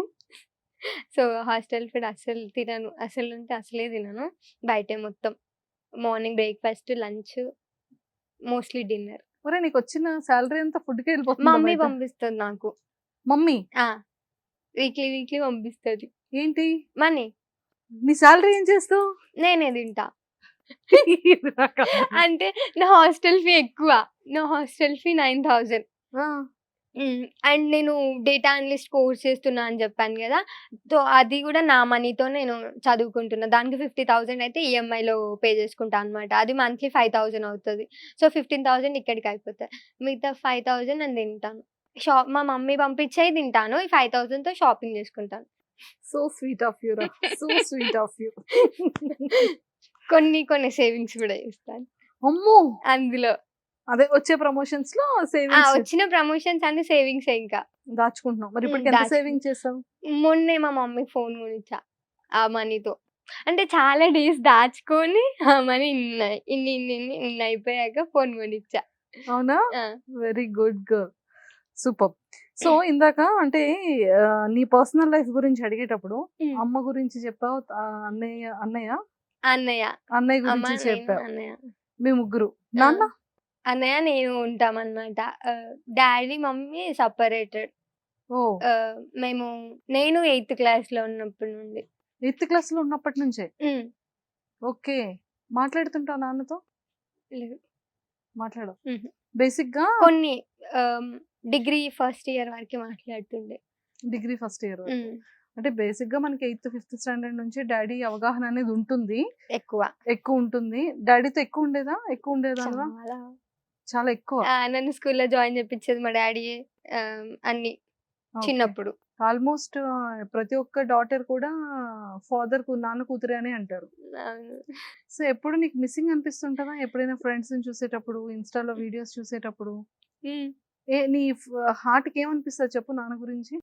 Speaker 3: సో, హాస్టల్ ఫుడ్ అస్సలు తినను. అసలంటే అసలే తినను. బయటే మొత్తం. Morning breakfast, lunch, mostly dinner.
Speaker 2: ఒరేయ్! నీకొచ్చిన సాలరీ అంతా ఫుడ్‌కే
Speaker 3: మా
Speaker 2: వెళ్ళిపోతుందా
Speaker 3: మమ్మీ
Speaker 2: బయట?
Speaker 3: పంపిస్తది నాకు.
Speaker 2: మమ్మీ
Speaker 3: ఆ! వీక్లీ పంపిస్తది.
Speaker 2: ఏంటి?
Speaker 3: మనీ.
Speaker 2: నీ సాలరీ ఏం చేస్తావు?
Speaker 3: నేనే తింటా.
Speaker 2: ఇది నాకర్థం
Speaker 3: అంటే నా హాస్టల్ ఫీ ఎక్కువ. నా హాస్టల్ ఫీ 9000.
Speaker 2: ఆ!
Speaker 3: అండ్ నేను డేటా అనలిస్ట్ కోర్స్ చేస్తున్నా అని జెప్పాను గదా! సో, అది గూడా నా మనీతో నేను చదువుకుంటున్నా. దానికి 50,000 అయితే ఈఎంఐలో పే చేసుకుంటా అనమాట. అది మంత్లీ 5,000 అవుతది. సో, 15,000 ఇక్కడికయిపోతాయి. మిగతా 5,000 నేను తింటాను. మా మమ్మీ పంపించేయి తింటాను. ఈ 5,000తో షాపింగ్ జేసుకుంటాను.
Speaker 2: సో స్వీట్ ఆఫ్ యూ రా. So sweet of you.
Speaker 3: కొన్ని సేవింగ్స్ గూడా చేస్తాను.
Speaker 2: అమ్మో!
Speaker 3: అందులో.
Speaker 2: అదే వచ్చే ప్రమోషన్స్‌లో
Speaker 3: ఆ!
Speaker 2: సేవింగ్స్
Speaker 3: వచ్చిన ప్రమోషన్స్ అన్ని సేవింగ్సే ఇంకా.
Speaker 2: దాచుకుంటున్నావు. మరి ఇప్పటికి ఎంత సేవింగ్
Speaker 3: దాచుకుంటా.
Speaker 2: చేసావు?
Speaker 3: మొన్నే మా మమ్మీకి ఫోన్ కొనిచ్చా. ఆ మనీతో. అంటే చాలా డేస్ దాచుకొని ఆ మనీ ఇన్నయిపోయాక ఫోన్ కొనిచ్చా.
Speaker 2: అవునా?
Speaker 3: ఆ!
Speaker 2: Very good girl. Superb. So, ఇందాక అంటే నీ పర్సనల్ లైఫ్ గురించి అడిగేటప్పుడు
Speaker 3: హ్మ్.
Speaker 2: అమ్మ గురించి చెప్పావు. అన్నయ్య
Speaker 3: అన్నయ్య.
Speaker 2: అన్నయ్య
Speaker 3: అమ్మ,
Speaker 2: గురించి
Speaker 3: నేను,
Speaker 2: చెప్పావు.
Speaker 3: అన్నయ్య.
Speaker 2: మీ ముగ్గురు.
Speaker 3: ఆ!
Speaker 2: నాన్న?
Speaker 3: అన్నయ్య, నేను ఉంటామనమాట. Daddy, mummy separated.
Speaker 2: ఓహ్!
Speaker 3: మేము నేను 8థ్ క్లాస్‌లో ఉన్నప్పటి నుండి.
Speaker 2: ఎయిత్ క్లాస్‌లో ఉన్నప్పటి నుంచే.
Speaker 3: హ్మ్.
Speaker 2: ఓకే. మాట్లాడుతుంటావా నాన్నతో?
Speaker 3: లేదు.
Speaker 2: మాట్లాడవు.
Speaker 3: హుహు.
Speaker 2: బేసిక్‌గా
Speaker 3: కొన్ని ఆహ్, డిగ్రీ ఫస్ట్ ఇయర్ వరకి మాట్లాడుతుండే.
Speaker 2: డిగ్రీ ఫస్ట్ ఇయర్ వరకు.
Speaker 3: హ్మ్.
Speaker 2: అంటే బేసిక్‌గా మనకి 5థ్ స్టాండర్డ్ నుంచి డ్యాడీ అవగాహన అనేది ఉంటుంది.
Speaker 3: ఎక్కువ.
Speaker 2: ఎక్కువుంటుంది. డ్యాడీతో ఎక్కువుండేదా? ఎక్కువుండేదానివా?
Speaker 3: చాలా.
Speaker 2: చాలా ఎక్కువ.
Speaker 3: నన్ను స్కూల్‌లో జాయిన్ చేపిచ్చేది మా డ్యాడీయే. అన్నీ
Speaker 2: ఓకే.
Speaker 3: చిన్నప్పుడు.
Speaker 2: ఆల్‌మోస్ట్ ప్రతి ఒక్క డాటర్ కూడా నాన్న కూతురే అని అంటారు.
Speaker 3: అవును.
Speaker 2: సో, ఎప్పుడు నీకు మిస్సింగ్ అనిపిస్తుంటదా? ఎప్పుడైనా ఫ్రెండ్స్‌ని చూసేటప్పుడు, ఇన్‌స్టాలో వీడియోస్ చూసేటప్పుడు,
Speaker 3: హ్మ్.
Speaker 2: నీ హార్ట్‌కి ఏమనిపిస్తది చెప్పు నాన్న గురించి?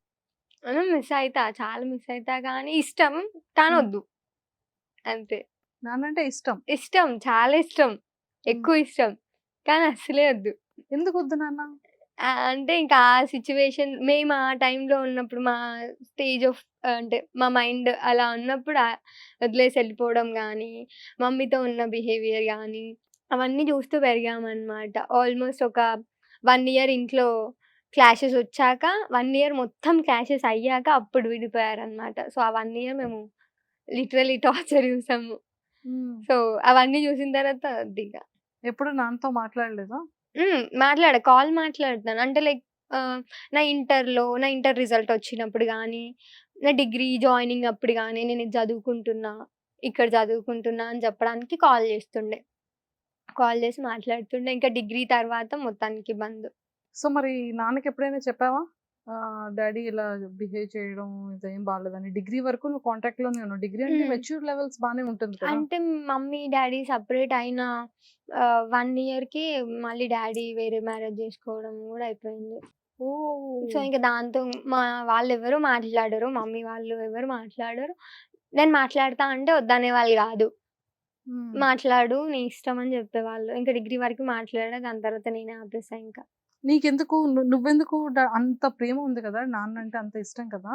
Speaker 3: మిస్ అయితా. చాలా మిస్ అయితా గానీ ఇష్టం. కానీ
Speaker 2: హ్మ్.
Speaker 3: ఒద్దు. అంతే.
Speaker 2: నాన్నంటే ఇష్టం.
Speaker 3: ఇష్టం. చాలా ఇష్టం.
Speaker 2: హ్మ్.
Speaker 3: ఎక్కువ ఇష్టం. కానీ అస్సలే ఒద్దు.
Speaker 2: ఎందుకొద్దు నాన్న?
Speaker 3: అంటే ఇంకా ఆ సిట్యుయేషన్ మేము ఆ టైంలో ఉన్నప్పుడు మా స్టేజ్ ఆఫ్ అంటే మా మైండ్ అలా ఉన్నప్పుడు వదిలేసి ఎళ్ళిపోవడం గానీ, మమ్మీతో ఉన్న బిహేవియర్ గానీ, అవన్నీ చూస్తూ పెరిగామనమాట. ఆల్‌మోస్ట్ ఒక 1 ఇయర్ ఇంట్లో క్లాషెస్ ఒచ్చాక, 1 ఇయర్ మొత్తం క్లాషెస్ అయ్యాక అప్పుడు విడిపోయారనమాట. సో, ఆ 1 ఇయర్ మేము లిటరల్లీ టార్చర్ చూసాము.
Speaker 2: హ్మ్.
Speaker 3: సో, అవన్నీ చూసిన తర్వాత వద్దిక.
Speaker 2: ఎప్పుడు నాన్నతో మాట్లాడలేదా?
Speaker 3: కాల్ మాట్లాడతాను. అంటే లైక్ నా ఇంటర్ రిజల్ట్ వచ్చినప్పుడు గానీ, నా డిగ్రీ జాయినింగ్ అప్పుడు గానీ, నేను ఇది చదువుకుంటున్నా, ఇక్కడ చదువుకుంటున్నా అని చెప్పడానికి కాల్ చేస్తుండే. కాల్ చేసి మాట్లాడుతుండే. ఇంకా డిగ్రీ తర్వాత మొత్తానికి బంద్.
Speaker 2: సో, మరి నాన్నకెప్పుడైనా చెప్పావా? డ్యాడీ ఇలా బిహేవ్ చేయడం ఇదేం బాలేదని. డిగ్రీ వరకు నువ్వు కాంటాక్ట్‌లోనే ఉన్నావు. డిగ్రీ అంటే
Speaker 3: హ్మ్.
Speaker 2: మెచ్యూర్ లెవెల్స్ బానే ఉంటుంది కదా!
Speaker 3: అంటే మమ్మీ, డ్యాడీ సెపరేట్ అయిన 1 ఇయర్‌కి మళ్ళీ డ్యాడీ వేరే మ్యారేజ్ చేసుకోవడం గూడా అయిపోయింది. సో,
Speaker 2: ఓహ్!
Speaker 3: ఇంక దాంతో మా వాళ్ళెవరు మాట్లాడరు. మమ్మీ వాళ్ళు ఎవరు మాట్లాడరు. నేను మాట్లాడతా అంటే వద్దనేవాళ్ళు గాదు.
Speaker 2: హ్మ్.
Speaker 3: మాట్లాడు నీ ఇష్టం అని జెప్పేవాళ్ళు. ఇంక డిగ్రీ వరకు మాట్లాడా. దాని తర్వాత నేనే ఆపేసా ఇంకా.
Speaker 2: నీకెందుకు నువ్వెందుకు అంత ప్రేమ ఉంది కదా! నాన్నంటే అంత ఇష్టం కదా!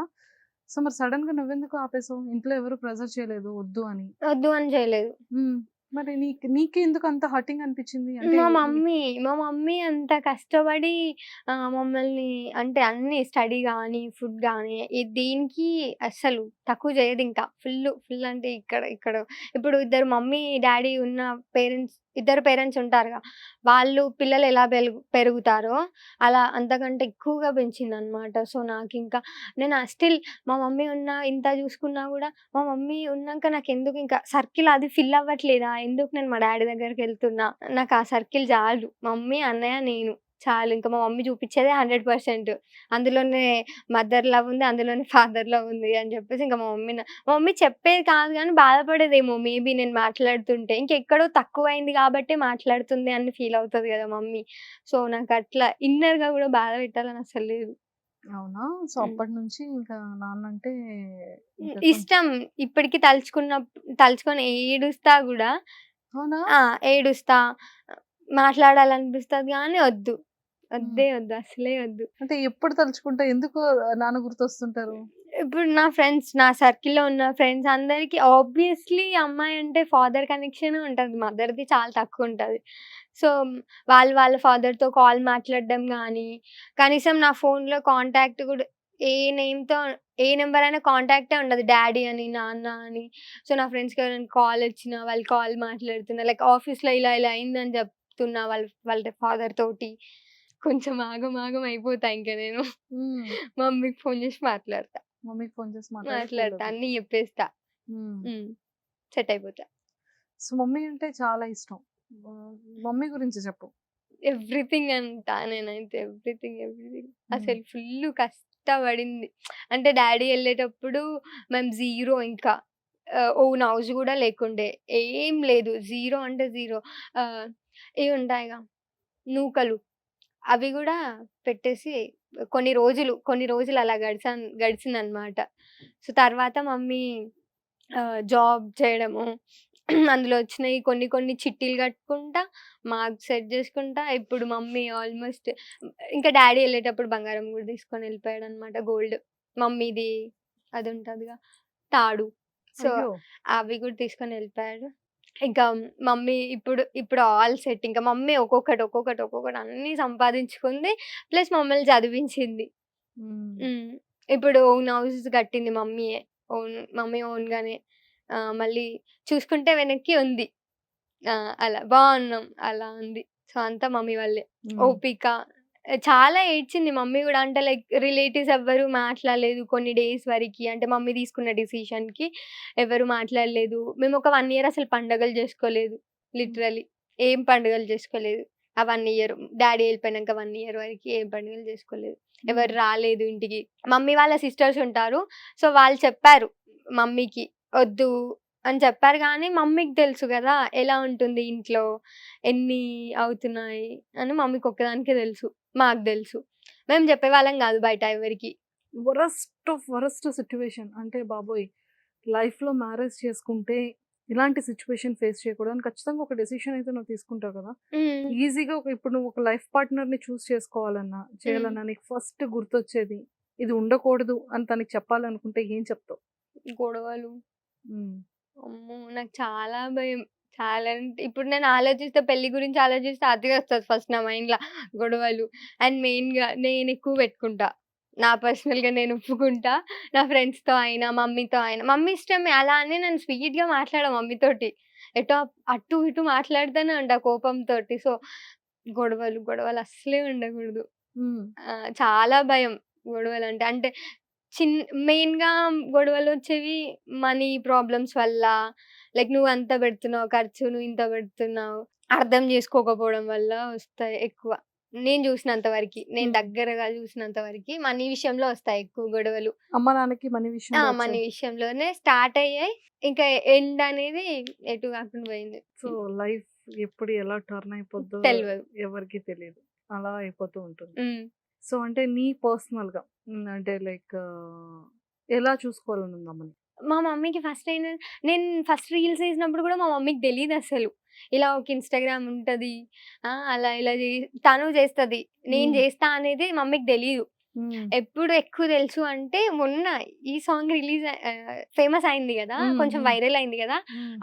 Speaker 2: సో మరి సడన్‌గా నువ్వెందుకు ఆపేసావు? ఇంట్లో ఎవరు ప్రెషర్ చేయలేదు వద్దు అని.
Speaker 3: వద్దు అని చేయలేదు.
Speaker 2: హ్మ్. మరి నీకే ఎందుకు అంత హర్టింగ్ అనిపించింది? అంటే
Speaker 3: మా మమ్మీ అంత కష్టపడి మమ్మల్ని అంటే అన్ని స్టడీ గానీ, ఫుడ్ గానీ దీనికి అస్సలు తక్కువ చేయదింకా. ఫుల్ అంటే ఇక్కడ ఇక్కడ ఇప్పుడు ఇద్దరు మమ్మీ, డ్యాడీ ఉన్న ఇద్దరు పేరెంట్స్ ఉంటారుగా. వాళ్ళు పిల్లలు ఎలా పెరుగుతారో అలా అంతకంటే ఎక్కువగా పెంచిందనమాట. సో, నాకింకా నేను స్టిల్ మా మమ్మీ ఇంత చూసుకున్నా గూడా మా మమ్మీ ఉన్నాక నాకెందుకు ఇంకా సర్కిల్ అది ఫిల్ అవ్వట్లేదా? ఎందుకు నేను మా డ్యాడీ దగ్గరికెళ్తున్నా? నాకు ఆ సర్కిల్ చాలు. మమ్మీ, అన్నయ్య, నేను చాలు. ఇంక మా మమ్మీ చూపిచ్చేదే 100%. అందులోనే మదర్ లవ్ ఉంది. అందులోనే ఫాదర్ లవ్ ఉంది అని చెప్పేసి ఇంక మా మమ్మీ చెప్పేది కాదు గానీ బాధపడేదేమో మేబీ నేను మాట్లాడుతుంటే. ఇంకెక్కడో తక్కువైంది కాబట్టే మాట్లాడుతుంది అని ఫీల్ అవుతది గదా మమ్మీ. సో, నాకట్లా ఇన్నర్‌గా గూడా బాధ పెట్టాలని అస్సలు లేదు.
Speaker 2: అవునా? సో,
Speaker 3: హ్మ్.
Speaker 2: అప్పటినుంచి ఇంకా నాన్నంటే ఇంకా
Speaker 3: ఇష్టం. ఇప్పటికి తలుచుకొని ఏడుస్తా గూడా
Speaker 2: అవునా?
Speaker 3: ఏడుస్తా. మాట్లాడాలనిపిస్తది గానీ వద్దు.
Speaker 2: హ్మ్.
Speaker 3: వద్దు. అసలే వద్దు.
Speaker 2: అంటే ఎప్పుడు తలుచుకుంటా ఎందుకు నాన్న గుర్తొస్తుంటారు?
Speaker 3: ఇప్పుడు నా సర్కిల్‌లో ఉన్న ఫ్రెండ్స్ అందరికి ఆబ్వియస్‌లీ అమ్మాయి అంటే ఫాదర్ కనెక్షనే ఉంటది. మదర్‌ది చాలా తక్కువుంటది. సో, వాళ్ళ ఫాదర్‌తో కాల్ మాట్లాడడం గానీ, కనీసం నా ఫోన్‌లో కాంటాక్ట్ గూడా ఏ నేమ్‌తో ఏ నంబర్ అయినా కాంటాక్టే ఉండదు. డ్యాడీ అని, నాన్న అని. సో, నా ఫ్రెండ్స్‌కి ఎవరైనా కాల్ వచ్చినా, వాళ్ళు కాల్ మాట్లాడుతున్నా, లైక్ ఆఫీస్‌లో ఇలా అయిందని చెప్తున్నా వాళ్ళ ఫాదర్ తోటి. కొంచెం ఆగమాగం అయిపోతా ఇంక నేను.
Speaker 2: హ్మ్.
Speaker 3: మమ్మీకి ఫోను చేసి మాట్లాడతా.
Speaker 2: మమ్మీకి ఫోను చేసి మాట్లాడి కూల్
Speaker 3: మాట్లాడతా.
Speaker 2: అవుతావు.
Speaker 3: అన్నీ చెప్పేస్తా.
Speaker 2: హ్మ్.
Speaker 3: హ్మ్. సెట్ అయిపోతా.
Speaker 2: సో, మమ్మీ అంటే చాలా ఇష్టం. మమ్మీ గురించి చెప్పు.
Speaker 3: ఎవ్రీథింగ్ అంటా నేనైతే. ఎవ్రీథింగ్.
Speaker 2: హ్మ్.
Speaker 3: అసలు ఫుల్లు కష్టపడింది. అంటే డ్యాడీ ఎళ్ళేటప్పుడు మేము జీరో ఇంకా. ఓన్ హౌస్ గూడా లేకుండే. ఏం లేదు. జీరో అంటే జీరో. ఆహ్, ఇవి ఉంటాయిగా నూకలు. అవి గూడా పెట్టేసి కొన్ని రోజులు అలా గడిచిందనమాట. సో, తర్వాత మమ్మీ జాబ్ చేయడము, అందులో వచ్చినయి కొన్ని చిట్టీలు కట్టుకుంటా, మార్క్స్ సెట్ జేసుకుంటా. ఇప్పుడు మమ్మీ ఆల్‌మోస్ట్ ఇంకా డ్యాడీ ఎళ్ళేటప్పుడు బంగారం గూడా తీసుకొనెళ్ళిపోయాడనమాట గోల్డ్. మమ్మీది అదుంటదిగా తాడు. సో,
Speaker 2: అయ్యో!
Speaker 3: అవి గూడా తీసుకొనెళ్ళిపోయాడు. ఇంకా మమ్మీ ఇప్పుడు ఆల్ సెట్. ఇంకా మమ్మీ ఒక్కొక్కటి అన్నీ సంపాదించుకుంది. ప్లస్ మమ్మల్ని చదివించింది.
Speaker 2: హ్మ్.
Speaker 3: హ్మ్. ఇప్పుడు ఓన్ హౌస్ కట్టింది మమ్మీయే. మమ్మీ ఓన్‌గానే. మళ్ళీ చూసుకుంటే వెనక్కి ఉంది. అలా బావున్నాం. అలా ఉంది. సో, అంతా మమ్మీ వల్లే.
Speaker 2: హ్మ్.
Speaker 3: ఓపిక చాలా ఏడ్చింది మమ్మీ గూడా. అంటే లైక్ రిలేటివ్స్ ఎవ్వరు మాట్లాడలేదు కొన్ని డేస్ వరకి. అంటే మమ్మీ తీసుకున్న డెసిషన్‌కి ఎవరు మాట్లాడలేదు. మేము ఒక 1 ఇయర్ అసలు పండగలు జేసుకోలేదు.
Speaker 2: హ్మ్.
Speaker 3: లిటరల్లీ. ఏం పండుగలు జేసుకోలేదు. ఆ 1 ఇయర్. డ్యాడీ ఎళ్ళిపోయినంక 1 ఇయర్ వరకి ఏం పండుగలు జేసుకోలేదు.
Speaker 2: హ్మ్.
Speaker 3: ఎవరు రాలేదు ఇంటికి. మమ్మీ వాళ్ళ సిస్టర్స్ ఉంటారు. సో, వాళ్ళు చెప్పారు మమ్మీకి. "ఒద్దు" అని చెప్పారు గానీ, మమ్మీకి తెలుసు గదా! ఎలా ఉంటుంది ఇంట్లో, ఎన్ని అవుతున్నాయి అని మమ్మీకొక్కదానికే తెలుసు. మాకు తెలుసు. మేము జెప్పేవాళ్ళం గాదు బయట ఎవరికీ.
Speaker 2: Worst of worst situation. అంటే బాబోయ్! లైఫ్‌లో మ్యారేజ్ చేసుకుంటే ఇలాంటి సిట్యుయేషన్ ఫేస్ చేయకూడదని ఖచ్చితంగా ఒక డెసిషన్ అయితే నువ్వు తీసుకుంటావు కదా!
Speaker 3: హ్మ్.
Speaker 2: ఈజీగా ఇప్పుడు నువ్వు ఒక లైఫ్ పార్ట్నర్‌ని చూజ్ చేసుకోవాలన్నా,
Speaker 3: హ్మ్.
Speaker 2: చేయాలన్నా నీకు ఫస్ట్ గుర్తొచ్చేది ఇది ఉండకూడదు అని తనకి చెప్పాలనుకుంటే ఏం చెప్తావు?
Speaker 3: గొడవలు.
Speaker 2: హ్మ్.
Speaker 3: అమ్మో! నాకు చాలా భయం. చాలా అంటే ఇప్పుడు నేను ఆలోచిస్తే పెళ్లి గురించి ఆలోచిస్తే అదే వస్తది ఫస్ట్ నా మైండ్‌ల గొడవలు. అండ్ మెయిన్‌గా నేనెక్కువ పెట్టుకుంటా. నా పర్సనల్‌గా నేను ఒప్పుకుంటా. నా ఫ్రెండ్స్‌తో అయినా, మమ్మీతో అయినా. మమ్మీ ఇష్టమే అలా అని నేను స్వీట్‌గా మాట్లాడా మమ్మీతోటి. ఎటో అటు ఇటు మాట్లాడుతూనే ఉంటా కోపంతోటి. సో, గొడవలు అస్సలే ఉండకూడదు.
Speaker 2: హ్మ్.
Speaker 3: చాలా భయం గొడవలంటే. అంటే చిన్ మెయిన్‌గా గొడవలొచ్చేవి మనీ ప్రాబ్లమ్స్ వల్ల. లైక్ నువ్వంత పెడుతున్నావు ఖర్చు, నువ్వింత పెడుతున్నావు. అర్థం చేసుకోకపోవడం వల్ల వస్తాయి ఎక్కువ. నేను జూసినంత వరకి. నేను
Speaker 2: హ్మ్.
Speaker 3: దగ్గరగా జూసినంత వరకి మనీ విషయంలో వస్తాయి ఎక్కువ గొడవలు.
Speaker 2: అమ్మ, నాన్నకి మనీ విషయంలో
Speaker 3: మనీ
Speaker 2: వచ్చాయి.
Speaker 3: విషయంలోనే స్టార్ట్ అయ్యాయి. ఇంకా ఎండ్ అనేది ఎటు కాకుండా పోయింది.
Speaker 2: సో, లైఫ్ ఎప్పుడు ఎలా టర్న్ అయిపోద్దో
Speaker 3: తెల్వదు.
Speaker 2: ఎవరికీ తెలీదు. అలా అయిపోతూ ఉంటుంది.
Speaker 3: హ్మ్.
Speaker 2: సో, అంటే నీ పర్సనల్‌గా అంటే లైక్ ఎలా చూసుకోవాలని అమ్మని?
Speaker 3: మా మమ్మీకి నేను ఫస్ట్ రీల్స్ చేసినప్పుడు గూడా మా మమ్మీకి తెలీదసలు. ఇలా ఒక ఇన్‌స్టాగ్రామ్ ఉంటది. అలా ఇలా తను చేస్తది. నేను
Speaker 2: హ్మ్.
Speaker 3: చేస్తా అనేది మమ్మీకి తెలీదు. ఎప్పుడు ఎక్కువ తెలుసు అంటే మొన్న ఈ సాంగ్ ఫేమస్ అయింది కదా, కొంచెం వైరల్ అయింది కదా,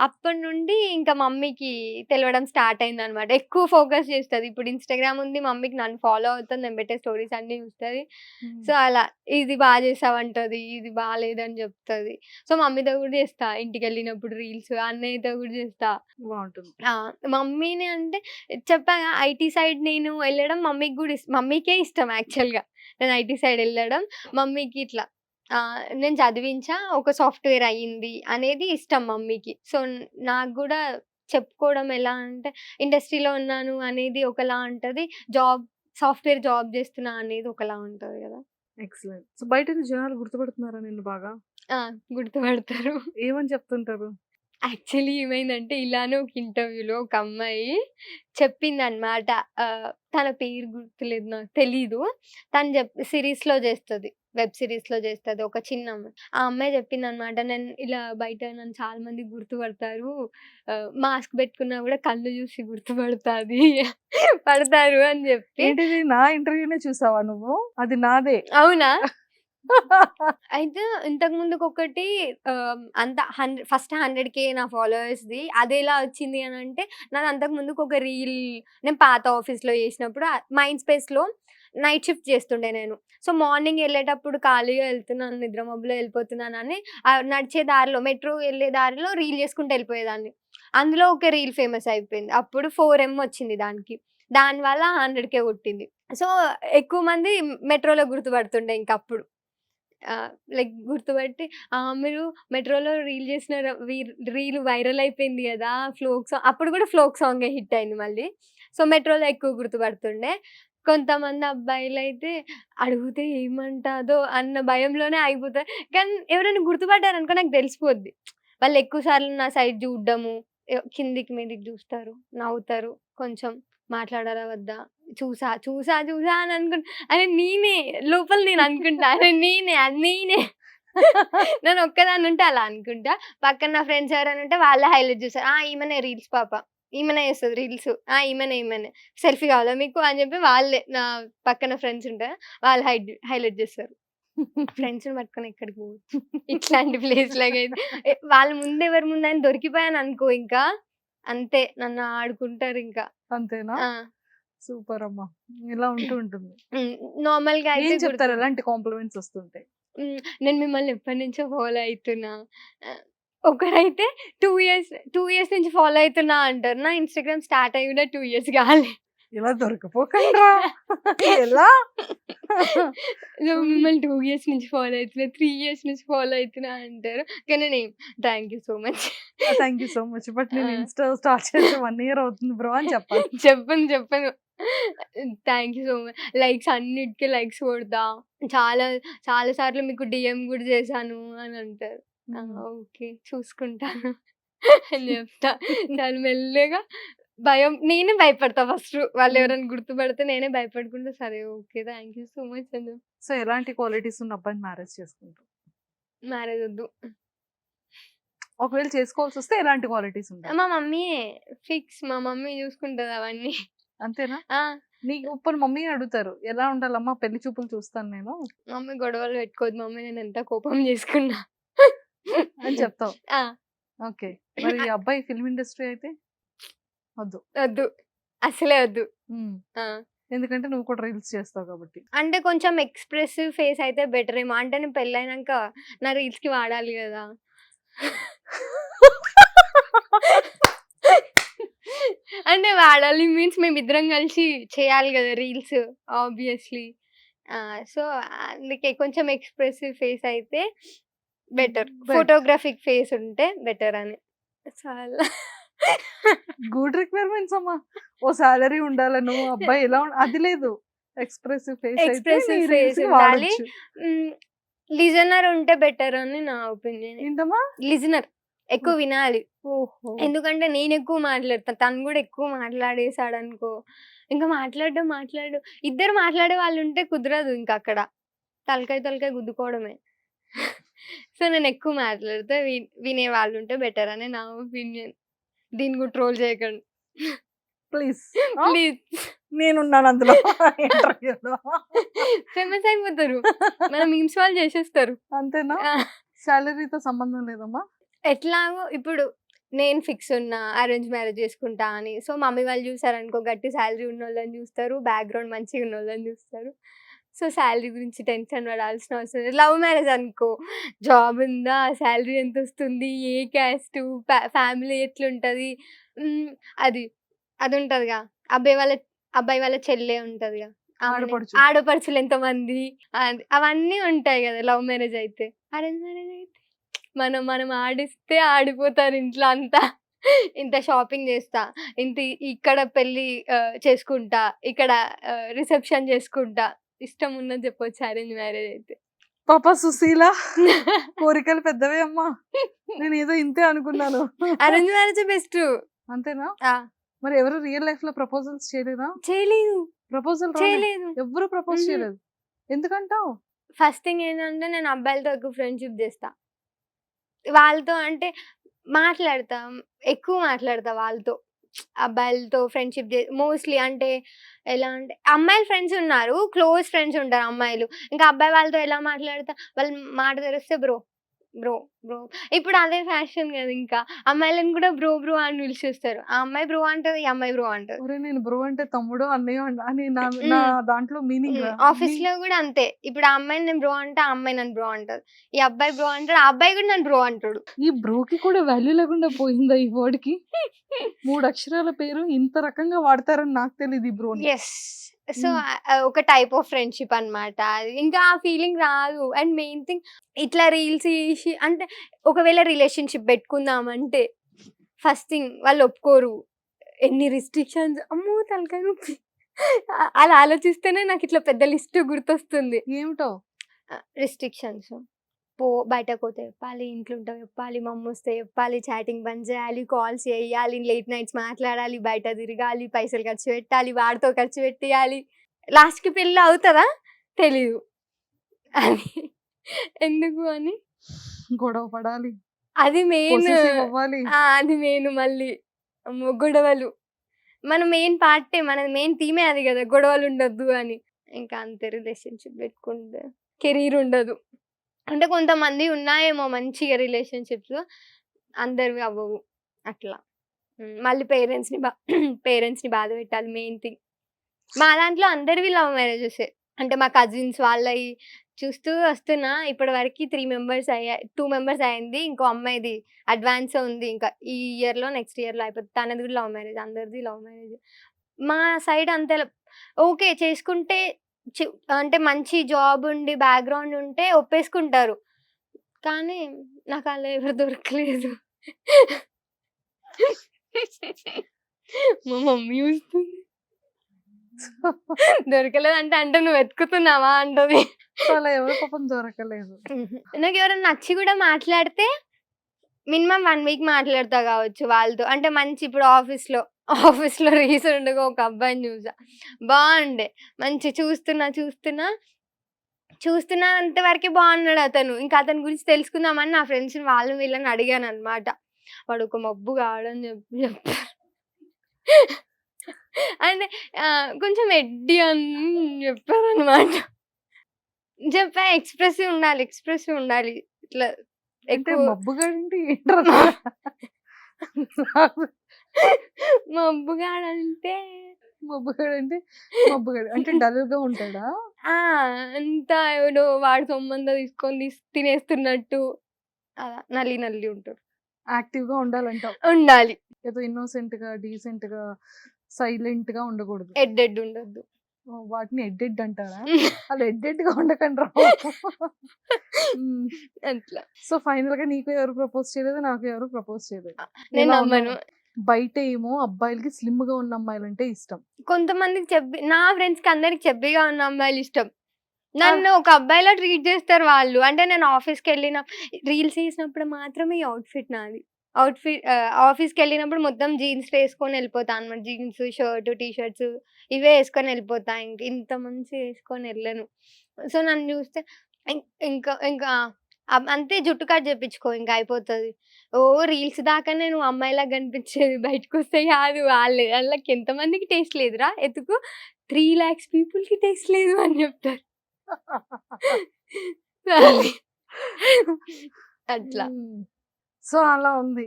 Speaker 3: అప్పటి నుండి ఇంకా మమ్మీకి తెలవడం స్టార్ట్ అయింది అనమాట. ఎక్కువ ఫోకస్ చేస్తుంది. ఇప్పుడు ఇన్స్టాగ్రామ్ ఉంది, మమ్మీకి నన్ను ఫాలో అవుతుంది, నేను పెట్టే స్టోరీస్ అన్ని చూస్తుంది. సో అలా ఇది బాగా చేసావంటది, ఇది బాగాలేదని చెప్తుంది. సో మమ్మీతో కూడా చేస్తా, ఇంటికి వెళ్ళినప్పుడు రీల్స్, అన్నయ్యతో కూడా చేస్తా.
Speaker 2: బాగుంటుంది.
Speaker 3: మమ్మీని అంటే చెప్పాగా ఐటీ సైడ్ నేను వెళ్ళడం మమ్మీకి కూడా మమ్మీకే ఇష్టం యాక్చువల్గా. నేను ఐటీ సైడ్ వెళ్ళడం మమ్మీకి ఇట్లా నేను చదివించా, ఒక సాఫ్ట్వేర్ అయ్యింది అనేది ఇష్టం మమ్మీకి. సో నాకు కూడా చెప్పుకోవడం ఎలా అంటే ఇండస్ట్రీలో ఉన్నాను అనేది ఒకలా ఉంటుంది, సాఫ్ట్వేర్ జాబ్ చేస్తున్నా అనేది ఒకలా ఉంటుంది కదా.
Speaker 2: ఎక్సలెంట్. సో బయట జనాలు గుర్తుపడుతున్నారా నిన్ను బాగా?
Speaker 3: గుర్తుపడతారు.
Speaker 2: ఏమని చెప్తుంటారు?
Speaker 3: యాక్చువల్లీ ఏమైందంటే ఇలానే ఒక ఇంటర్వ్యూలో ఒక అమ్మాయి చెప్పిందనమాట. తన పేరు గుర్తులేదు, నాకు తెలీదు. తను సిరీస్లో చేస్తుంది, వెబ్ సిరీస్లో చేస్తుంది, ఒక చిన్న అమ్మాయి. ఆ అమ్మాయి చెప్పిందనమాట, నేను ఇలా బయట నన్ను చాలా మంది గుర్తుపడతారు, మాస్క్ పెట్టుకున్నా కూడా కళ్ళు చూసి పడతారు అని చెప్పి.
Speaker 2: ఏంటిది, నా ఇంటర్వ్యూనే చూసావా నువ్వు? అది నాదే.
Speaker 3: అవునా? అయితే ఇంతకు ముందుకు ఒకటి అంత ఫస్ట్ 100K నా ఫాలోవర్స్ది. అది ఎలా వచ్చింది అని అంటే, నాది అంతకు ముందుకు ఒక రీల్ నేను పాత ఆఫీస్లో చేసినప్పుడు మైండ్ స్పేస్లో నైట్ షిఫ్ట్ చేస్తుండే నేను. సో మార్నింగ్ వెళ్ళేటప్పుడు ఖాళీగా వెళ్తున్నాను, నిద్ర మబ్బులో వెళ్ళిపోతున్నాను అని నడిచే దారిలో, మెట్రో వెళ్ళే దారిలో రీల్ చేసుకుంటూ వెళ్ళిపోయేదాన్ని. అందులో ఒక రీల్ ఫేమస్ అయిపోయింది. అప్పుడు 4M వచ్చింది దానికి, దానివల్ల 100K కొట్టింది. సో ఎక్కువ మంది మెట్రోలో గుర్తుపడుతుండే ఇంకప్పుడు. లైక్ గుర్తుపట్టి మీరు మెట్రోలో రీల్ చేసిన రీల్ వైరల్ అయిపోయింది కదా, ఫ్లోక్ సాంగ్. అప్పుడు కూడా ఫ్లోక్ సాంగే హిట్ అయింది మళ్ళీ. సో మెట్రోలో ఎక్కువ గుర్తుపడుతుండే. కొంతమంది అబ్బాయిలు అయితే అడిగితే ఏమంటాదో అన్న భయంలోనే ఆగిపోతారు. కానీ ఎవరైనా గుర్తుపడ్డారనుకో నాకు తెలిసిపోద్ది. వాళ్ళు ఎక్కువ సార్లు నా సైడ్ చూడడము, కిందికి మీదికి చూస్తారు, నవ్వుతారు, కొంచెం మాట్లాడారా వద్దా, చూసా చూసా చూసా అని అనుకుంటా. అరే నేనే లోపల నేను అనుకుంటా, అరే నేనే అది నేనే. నేను ఒక్కదాన్ని ఉంటే అలా అనుకుంటా. పక్కన నా ఫ్రెండ్స్ ఎవరైనా ఉంటే వాళ్ళే హైలైట్ చేస్తారు, ఈమెనే రీల్స్ పాప, ఈమెనే చేస్తుంది రీల్స్, ఈమెనే సెల్ఫీ కావాలా మీకు అని చెప్పి వాళ్ళే నా పక్కన ఫ్రెండ్స్ ఉంటారు, వాళ్ళు హైలైట్ చేస్తారు. ఫ్రెండ్స్ పట్టుకొని ఎక్కడికి పోవచ్చు ఇట్లాంటి ప్లేస్ లాగా. వాళ్ళ ముందు ఎవరి ముందు అని దొరికిపోయాను అనుకో, ఇంకా అంతే, నన్ను ఆడుకుంటారు ఇంకా.
Speaker 2: అంతేనా? సూపర్ అమ్మా. ఇలా ఉంటూ ఉంటుంది.
Speaker 3: నార్మల్ గా
Speaker 2: ఏం చెప్తారు, ఎలాంటి కాంప్లిమెంట్స్ వస్తుంటాయి?
Speaker 3: నేను మిమ్మల్ని ఎప్పటి నుంచో ఫాలో అవుతున్నా, ఒకరైతే 2 years నుంచి ఫాలో అవుతున్నా అంటారు. నా ఇన్స్టాగ్రామ్ స్టార్ట్ అయ్యి కూడా 2 years కాలే.
Speaker 2: ఇలా దొరికిపోకండ్రా. ఎలా?
Speaker 3: మిమ్మల్ని 2 years నుంచి ఫాలో అవుతున్నా, 3 years నుంచి ఫాలో అవుతున్నా అంటారు. కానీ నేను thank you so much.
Speaker 2: Thank you so much. But నేను ఇన్స్టా స్టార్ట్ చేసి 1 year అవుతుంది బ్రో అని చెప్పాలి.
Speaker 3: చెప్పను. Thank you so much. Likes అన్నిటికీ లైక్స్ కొడతా, చాలా చాలా సార్లు మీకు డిఎం కూడా చేశాను అని అంటారు. ఓకే చూసుకుంటాను అని చెప్తా. చాలా మెల్లగా నేనే భయపడతా ఫస్ట్. వాళ్ళు ఎవరైనా గుర్తుపడితే నేనే భయపడుకుంటా, సరే okay thank you so much అని.
Speaker 2: సో ఎలాంటి క్వాలిటీస్ ఉన్న అబ్బాయిని మ్యారేజ్ చేసుకుంటారు?
Speaker 3: మ్యారేజ్ వద్దు.
Speaker 2: ఒకవేళ చేసుకోవాల్సి వస్తే ఎలాంటి క్వాలిటీస్ ఉంటాయి?
Speaker 3: మా మమ్మీ ఫిక్స్, మా మమ్మీ చూసుకుంటది అవన్నీ.
Speaker 2: అంతేనా? నీకు ఇప్పుడు మమ్మీ అడుగుతారు, ఎలా ఉండాలమ్మా పెళ్లి చూపులు చూస్తాను నేను.
Speaker 3: మమ్మీ గొడవలు పెట్టుకోవద్దు మమ్మీ, నేను ఎంత కోపం చేసుకున్నా
Speaker 2: అని చెప్తావు. ఓకే. మరి ఈ అబ్బాయి ఫిల్మ్ ఇండస్ట్రీ అయితే వద్దు?
Speaker 3: వద్దు, అసలే వద్దు.
Speaker 2: ఎందుకంటే నువ్వు కూడా రీల్స్ చేస్తావు కాబట్టి.
Speaker 3: అంటే కొంచెం ఎక్స్ప్రెసివ్ ఫేస్ అయితే బెటర్ ఏమో. అంటే నేను పెళ్ళైనాక నా రీల్స్ కి వాడాలి కదా. అంటే వాడాలి మీన్స్ మేమిద్దరం కలిసి చేయాలి కదా రీల్స్ ఆబ్వియస్లీ. సో అందుకే కొంచెం ఎక్స్ప్రెసివ్ ఫేస్ అయితే బెటర్, ఫోటోగ్రాఫిక్ ఫేస్ ఉంటే బెటర్ అని. చాలా
Speaker 2: గుడ్ రిక్వైర్మెంట్స్ అమ్మా. ఓ సాలరీ ఉండాలను, అబ్బాయి ఎలా అది లేదు, ఎక్స్ప్రెసివ్ ఫేస్
Speaker 3: ఉండాలి, లిజనర్ ఉంటే బెటర్ అని నా ఒపీనియన్.
Speaker 2: ఏంటమ్మా?
Speaker 3: లిజనర్ ఎక్కువ వినాలి. ఎందుకంటే నేను ఎక్కువ మాట్లాడతాను, తను కూడా ఎక్కువ మాట్లాడేసాడు అనుకో, ఇంకా మాట్లాడు ఇద్దరు మాట్లాడే వాళ్ళు ఉంటే కుదరదు, ఇంకా అక్కడ తలకాయ గుద్దుకోవడమే. సో నేను ఎక్కువ మాట్లాడితే వినే వాళ్ళు ఉంటే బెటర్ అని నా ఒపీనియన్. దీన్ని కూడా ట్రోల్ చేయకండి
Speaker 2: ప్లీజ్. నేనున్నాను అందులో ఇంటర్వ్యూలో.
Speaker 3: ఫేమస్ అయిపోతారు. మన మీమ్స్ వాళ్ళు చేసేస్తారు.
Speaker 2: అంతేనా?
Speaker 3: ఆ!
Speaker 2: సాలరీతో సంబంధం లేదమ్మా?
Speaker 3: ఎట్లాగో ఇప్పుడు నేను ఫిక్స్ ఉన్నా అరేంజ్ మ్యారేజ్ చేసుకుంటా అని. సో, మమ్మీ వాళ్ళు చూసారనుకో గట్టి సాలరీ ఉన్నోళ్ళని చూస్తారు. బ్యాక్‌గ్రౌండ్ మంచిగా ఉన్నోళ్ళని చూస్తారు. సో, సాలరీ గురించి టెన్షన్ పడాల్సిన అవసరం లేదు. లవ్ మ్యారేజ్ అనుకో జాబ్ ఉందా? సాలరీ ఎంతొస్తుంది? ఏ క్యాస్టు? ఫ్యామిలీ ఎట్లుంటది? హ్మ్. అది అదుంటదిగా. అబ్బాయి వాళ్ళ చెల్లె ఉంటదిగా.
Speaker 2: ఆడపడుచు.
Speaker 3: ఆడపడుచులు ఎంతమంది? అవన్నీ ఉంటాయి గదా! లవ్ మ్యారేజ్ అయితే. అరేంజ్ మ్యారేజ్ అయితే మనం ఆడిస్తే ఆడిపోతారు ఇంట్లో అంతా. ఇంత షాపింగ్ చేస్తా. ఇంత ఇక్కడ పెళ్లి చేసుకుంటా. ఇక్కడ రిసెప్షన్ చేసుకుంటా. ఇష్టం ఉన్నది చెప్పొచ్చు అరేంజ్ మ్యారేజ్ అయితే.
Speaker 2: పాప సుశీల కోరికలు పెద్దవే అమ్మా. నేనేదో ఇంతే అనుకున్నాను.
Speaker 3: అరేంజ్ మ్యారేజే బెస్ట్.
Speaker 2: అంతేనా?
Speaker 3: ఆ!
Speaker 2: మరి ఎవరు రియల్ లైఫ్ లో ప్రపోజల్స్ చేయలేదా?
Speaker 3: చేయలేదు.
Speaker 2: ప్రపోజల్
Speaker 3: చేయలేదు.
Speaker 2: ఎవ్వరు ప్రపోజ్
Speaker 3: హుహు.
Speaker 2: చేయలేదు. ఎందుకంటావు?
Speaker 3: ఫస్ట్ థింగ్ ఏంటంటే నేను అబ్బాయిలతో ఎక్కువ ఫ్రెండ్‌షిప్ చేస్తా. వాళ్ళతో అంటే మాట్లాడతా. ఎక్కువ మాట్లాడతా వాళ్ళతో. అబ్బాయిలతో ఫ్రెండ్‌షిప్ మోస్ట్‌లీ అంటే ఎలా అంటే అమ్మాయిల ఫ్రెండ్స్ ఉన్నారు. క్లోజ్ ఫ్రెండ్స్ ఉంటారు అమ్మాయిలు. ఇంకా అబ్బాయి వాళ్ళతో ఎలా మాట్లాడతా, వాళ్ళు మాట తెరిస్తే బ్రో, బ్రో, బ్రో. ఇప్పుడు అదే ఫ్యాషన్ కదా ఇంకా. అమ్మాయిలను కూడా బ్రో, బ్రో అని పిలిచేస్తారు. ఆ అమ్మాయి బ్రో అంటది. ఈ అమ్మాయి బ్రో అంటది.
Speaker 2: ఒరేయ్ నేను బ్రో అంటే తమ్ముడు, అన్నయ్య అని నా
Speaker 3: హ్మ్.
Speaker 2: దాంట్లో మీనింగ్ రా.
Speaker 3: ఆఫీస్‌లో కూడా అంతే. ఇప్పుడు ఆ అమ్మాయిని నేను బ్రో అంటే, ఆ అమ్మాయి నన్ను బ్రో అంటది. ఈ అబ్బాయి బ్రో అంటాడు. ఆ అబ్బాయి కూడా నన్ను బ్రో అంటాడు.
Speaker 2: ఈ బ్రోకి కూడా వాల్యూ లేకుండా పోయిందా ఈ వర్డ్ కి? 3 అక్షరాల పేరు ఇంత రకంగా వాడతారని నాకు తెలీదు ఈ బ్రోని.
Speaker 3: యెస్. సో,
Speaker 2: హ్మ్.
Speaker 3: ఒక టైప్ ఆఫ్ ఫ్రెండ్‌షిప్ అన్నమాట. అది ఇంకా ఆ ఫీలింగ్ రాదు. అండ్ మెయిన్ థింగ్ ఇట్లా రీల్స్ చేసి అంటే ఒకవేళ రిలేషన్‌షిప్ పెట్టుకుందామంటే ఫస్ట్ థింగ్ వాళ్ళు ఒప్పుకోరు. ఎన్ని రిస్ట్రిక్షన్స్ అమ్మో! తలకాయ నొప్పి. అలా ఆలోచిస్తేనే నాకు ఇట్లా పెద్ద లిస్ట్ గుర్తొస్తుంది.
Speaker 2: ఏమిటో?
Speaker 3: రిస్ట్రిక్షన్స్. బయటకు పోతే చెప్పాలి, ఇంట్లో ఉంటే చెప్పాలి, మమ్మొస్తే చెప్పాలి, చాటింగ్ బంద్ చేయాలి, కాల్స్ చేయాలి, లేట్ నైట్స్ మాట్లాడాలి, బయట తిరగాలి, పైసలు ఖర్చు పెట్టాలి, వాడితో ఖర్చు పెట్టియాలి. లాస్ట్‌కి పెళ్లి అవుతదా? తెలీదు. అని ఎందుకు అని
Speaker 2: గొడవ పడాలి,
Speaker 3: అది మెయిన్.
Speaker 2: పొసెసివ్ అవ్వాలి.
Speaker 3: అది మెయిన్ మళ్ళీ. అమ్మో! గొడవలు. మన మెయిన్ పార్టే మన మెయిన్ థీమే అది గదా! గొడవలు ఉండొద్దు అని. ఇంకా అంతే రిలేషన్‌షిప్ పెట్టుకుంటే కెరీర్ ఉండదు. అంటే కొంతమంది ఉన్నాయేమో మంచిగా రిలేషన్‌షిప్స్. అందరివి అవ్వవు. అట్లా. మళ్ళీ పేరెంట్స్‌ని బాధ పెట్టాలి మెయిన్ థింగ్. మా దాంట్లో అందరివి లవ్ మ్యారేజెసే. అంటే మా కజిన్స్ వాళ్ళయి చూస్తూ వస్తున్నా. ఇప్పటివరకి 2 మెంబర్స్ అయింది. ఇంకో అమ్మాయిది అడ్వాన్సే ఉంది. ఇంకా ఈ ఇయర్‌లో నెక్స్ట్ ఇయర్‌లో అయిపోద్ది. తనది కూడా లవ్ మ్యారేజ్. అందరిది లవ్ మ్యారేజే. మా సైడ్ అంత ఓకే. చేసుకుంటే చు అంటే మంచి జాబ్ ఉండి, బ్యాక్‌గ్రౌండ్ ఉంటే ఒప్పేసుకుంటారు. కానీ నాకు అలా ఎవరు దొరకలేదు. మా మమ్మీ చూస్తుంది. దొరకలేదంటే అంటే నువ్వు వెతుకుతున్నావా అంటది.
Speaker 2: సో అలా ఎవరు పాపం దొరకలేదు.
Speaker 3: నాకు ఎవరైనా నచ్చి కూడా మాట్లాడితే మినిమమ్ 1 వీక్ మాట్లాడతా కావచ్చు వాళ్ళతో. అంటే మంచి ఇప్పుడు ఆఫీస్‌లో రీసెంట్‌గా ఒక అబ్బాయిని చూసా. బావుండే. మంచి చూస్తున్నంత వరకే బాగున్నాడు అతను. ఇంకా అతని గురించి తెలుసుకుందామని నా ఫ్రెండ్స్‌ని వాళ్ళని వీళ్ళని అడిగాననమాట. వాడు ఒక మబ్బు గాడని చెప్పారు. అంటే కొంచెం ఎడ్డీ అని చెప్పారనమాట. చెప్పా ఎక్స్‌ప్రెసివ్ ఉండాలి. ఇట్లా
Speaker 2: అంటే
Speaker 3: ఎక్కువ
Speaker 2: మబ్బుగాడంటే ఏంట్రా?
Speaker 3: మబ్బుగాడంటే
Speaker 2: మబ్బుగాడు అంటే డల్‌గా ఉంటాడా?
Speaker 3: అంతా ఎవడో వాడి సొమ్మంతా తీసుకొని తినేస్తున్నట్టు అలా నల్లి ఉంటారు.
Speaker 2: యాక్టివ్‌గా ఉండాలంటావు.
Speaker 3: ఉండాలి.
Speaker 2: ఏదో ఇన్నోసెంట్‌గా, డీసెంట్‌గా, సైలెంట్‌గా ఉండకూడదు.
Speaker 3: ఎడ్డెడ్ ఉండొద్దు.
Speaker 2: వాటిని ఎడ్డెడ్ అంటారా? అలా ఎడ్డెడ్‌గా ఉండకండ్రా. హ్మ్.
Speaker 3: అట్లా.
Speaker 2: సో ఫైనల్‌గా నీకు ఎవరు ప్రపోజ్ చేయలేదు. నాకు ఎవరు ప్రపోజ్ చేయలేదు.
Speaker 3: నేను
Speaker 2: ఎలా
Speaker 3: నమ్మను.
Speaker 2: ఉన్నావు? బయట ఏమో అబ్బాయిలకి స్లిమ్‌గా ఉన్న అమ్మాయిలంటే ఇష్టం.
Speaker 3: కొంతమందికి నా ఫ్రెండ్స్‌కి అందరికి చెబ్బీగా ఉన్న అమ్మాయిలు ఇష్టం. నన్ను ఒక అబ్బాయిలా ట్రీట్ చేస్తారు వాళ్ళు. అంటే నేను రీల్స్ చేసినప్పుడు మాత్రమే ఈ అవుట్‌ఫిట్ నాది. ఆఫీస్‌కెళ్ళినప్పుడు మొత్తం జీన్స్ వేసుకొని ఎళ్ళిపోతా అన్నమాట. జీన్స్, షర్ట్, టీ షర్ట్స్ ఇవే యేసుకొని ఎళ్ళిపోతా. ఇంత మంచిగా యేసుకొని ఎళ్ళను. సో, నన్ను చూస్తే ఇంకా అంతే జుట్టు కట్ చేపించుకో ఇంక అయిపోతది. రీల్స్ దాకానే నువ్వు అమ్మాయిలాగా కనిపించేది. బయటకొస్తే కాదు. ఆళ్ళకి ఎంతమందికి టేస్ట్ లేదురా ఎతుకు. 3 lakhs పీపుల్‌కి టేస్ట్ లేదు అని చెప్తారు. అది. అట్లా.
Speaker 2: సో, అలా ఉంది.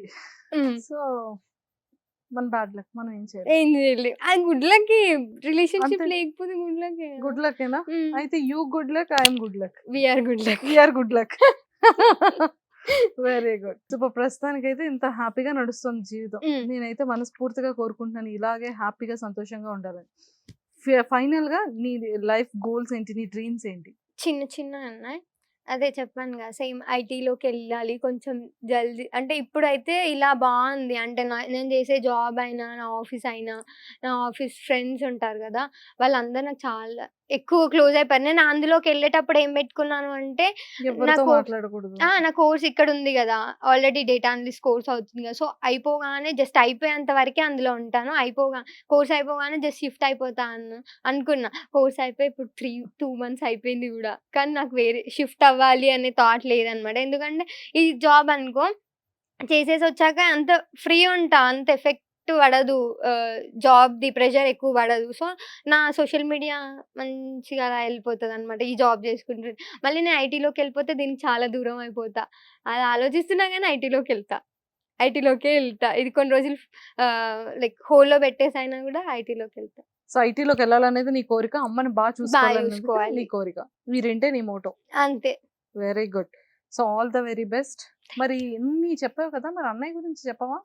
Speaker 3: హ్మ్.
Speaker 2: సో, మన బ్యాడ్ లక్. మనం ఏం చేయలేం.
Speaker 3: ఏం చేయలేం. అది గుడ్ లక్కే. రిలేషన్‌షిప్
Speaker 2: అంతే.
Speaker 3: లేకపోతే గుడ్ లక్కే కదా!
Speaker 2: గుడ్ లక్కేనా?
Speaker 3: హ్మ్.
Speaker 2: అయితే you good luck, I am good luck.
Speaker 3: We are good luck.
Speaker 2: We are good luck. Very good. Super. ప్రస్తుతానికైతే ఇంత హ్యాపీగా నడుస్తుంది జీవితం.
Speaker 3: హ్మ్.
Speaker 2: నేనైతే మనస్ఫూర్తిగా కోరుకుంటున్నాను ఇలాగే హ్యాపీగా, సంతోషంగా ఉండాలని. ఫైనల్‌గా నీ లైఫ్ గోల్స్ ఏంటి? నీ డ్రీమ్స్ ఏంటి?
Speaker 3: చిన్న చిన్నగున్నాయి. అదే చెప్పాను గదా! సేమ్ ఐటీలోకెళ్ళాలి కొంచెం జల్దీ అంటే ఇప్పుడైతే ఇలా బావుంది. అంటే నేను చేసే జాబ్ అయినా, నా ఆఫీస్ అయినా, నా ఆఫీస్ ఫ్రెండ్స్ ఉంటారు గదా! వాళ్ళందరూ నాకు చాలా ఎక్కువ క్లోజ్ అయిపోయారు. నేను అందులోకెళ్ళేటప్పుడు ఏం పెట్టుకున్నాను అంటే నా
Speaker 2: ఎవరితో
Speaker 3: కోర్స్
Speaker 2: మాట్లాడకూడదు.
Speaker 3: నా కోర్స్ ఇక్కడుంది గదా! ఆల్రెడీ డేటా అనలిస్ట్ కోర్స్ అవుతుంది గదా! సో, అయిపోగానే జస్ట్ అయిపోయేంత వరకే అందులో ఉంటాను. కోర్స్ అయిపోగానే జస్ట్ షిఫ్ట్ అయిపోతా అనుకున్నా. కోర్స్ అయిపోయి ఇప్పుడు 2 మంత్స్ అయిపోయింది గూడా. కానీ నాకు వేరే షిఫ్ట్ అవ్వాలి అనే థాట్ లేదనమాట. ఎందుకంటే ఇది జాబ్ అనుకో చేసేసొచ్చాక అంత ఫ్రీ ఉంటా. అంత ఎఫెక్ట్ పడదు. జాబ్‌ది ప్రెషర్ ఎక్కువ పడదు. సో, నా సోషల్ మీడియా మంచిగా అలా ఎళ్ళిపోతదనమాట. ఈ జాబ్ చేసుకుంటూ. మళ్ళీ నేను ఐటీలోకెళ్ళిపోతే దీనికి చాలా దూరం అయిపోతా. అది ఆలోచిస్తున్నా గానీ ఐటీలోకే ఎళ్తా. ఇది కొన్ని రోజులు లైక్ హోల్డ్‌లో పెట్టేసైనా గూడా ఐటీలోకెళ్తా.
Speaker 2: సో, ఐటీలోకెళ్ళాలనేది నీ కోరిక. అమ్మని చూసుకోవాలన్నది నీ
Speaker 3: చూసుకోవాలి.
Speaker 2: కోరిక. ఈ రెండే నీ మోటో.
Speaker 3: అంతే.
Speaker 2: Very good. So, all the very best. మరి ఇన్ని చెప్పావు కదా! మరి అన్నయ్య గురించి చెప్పవా?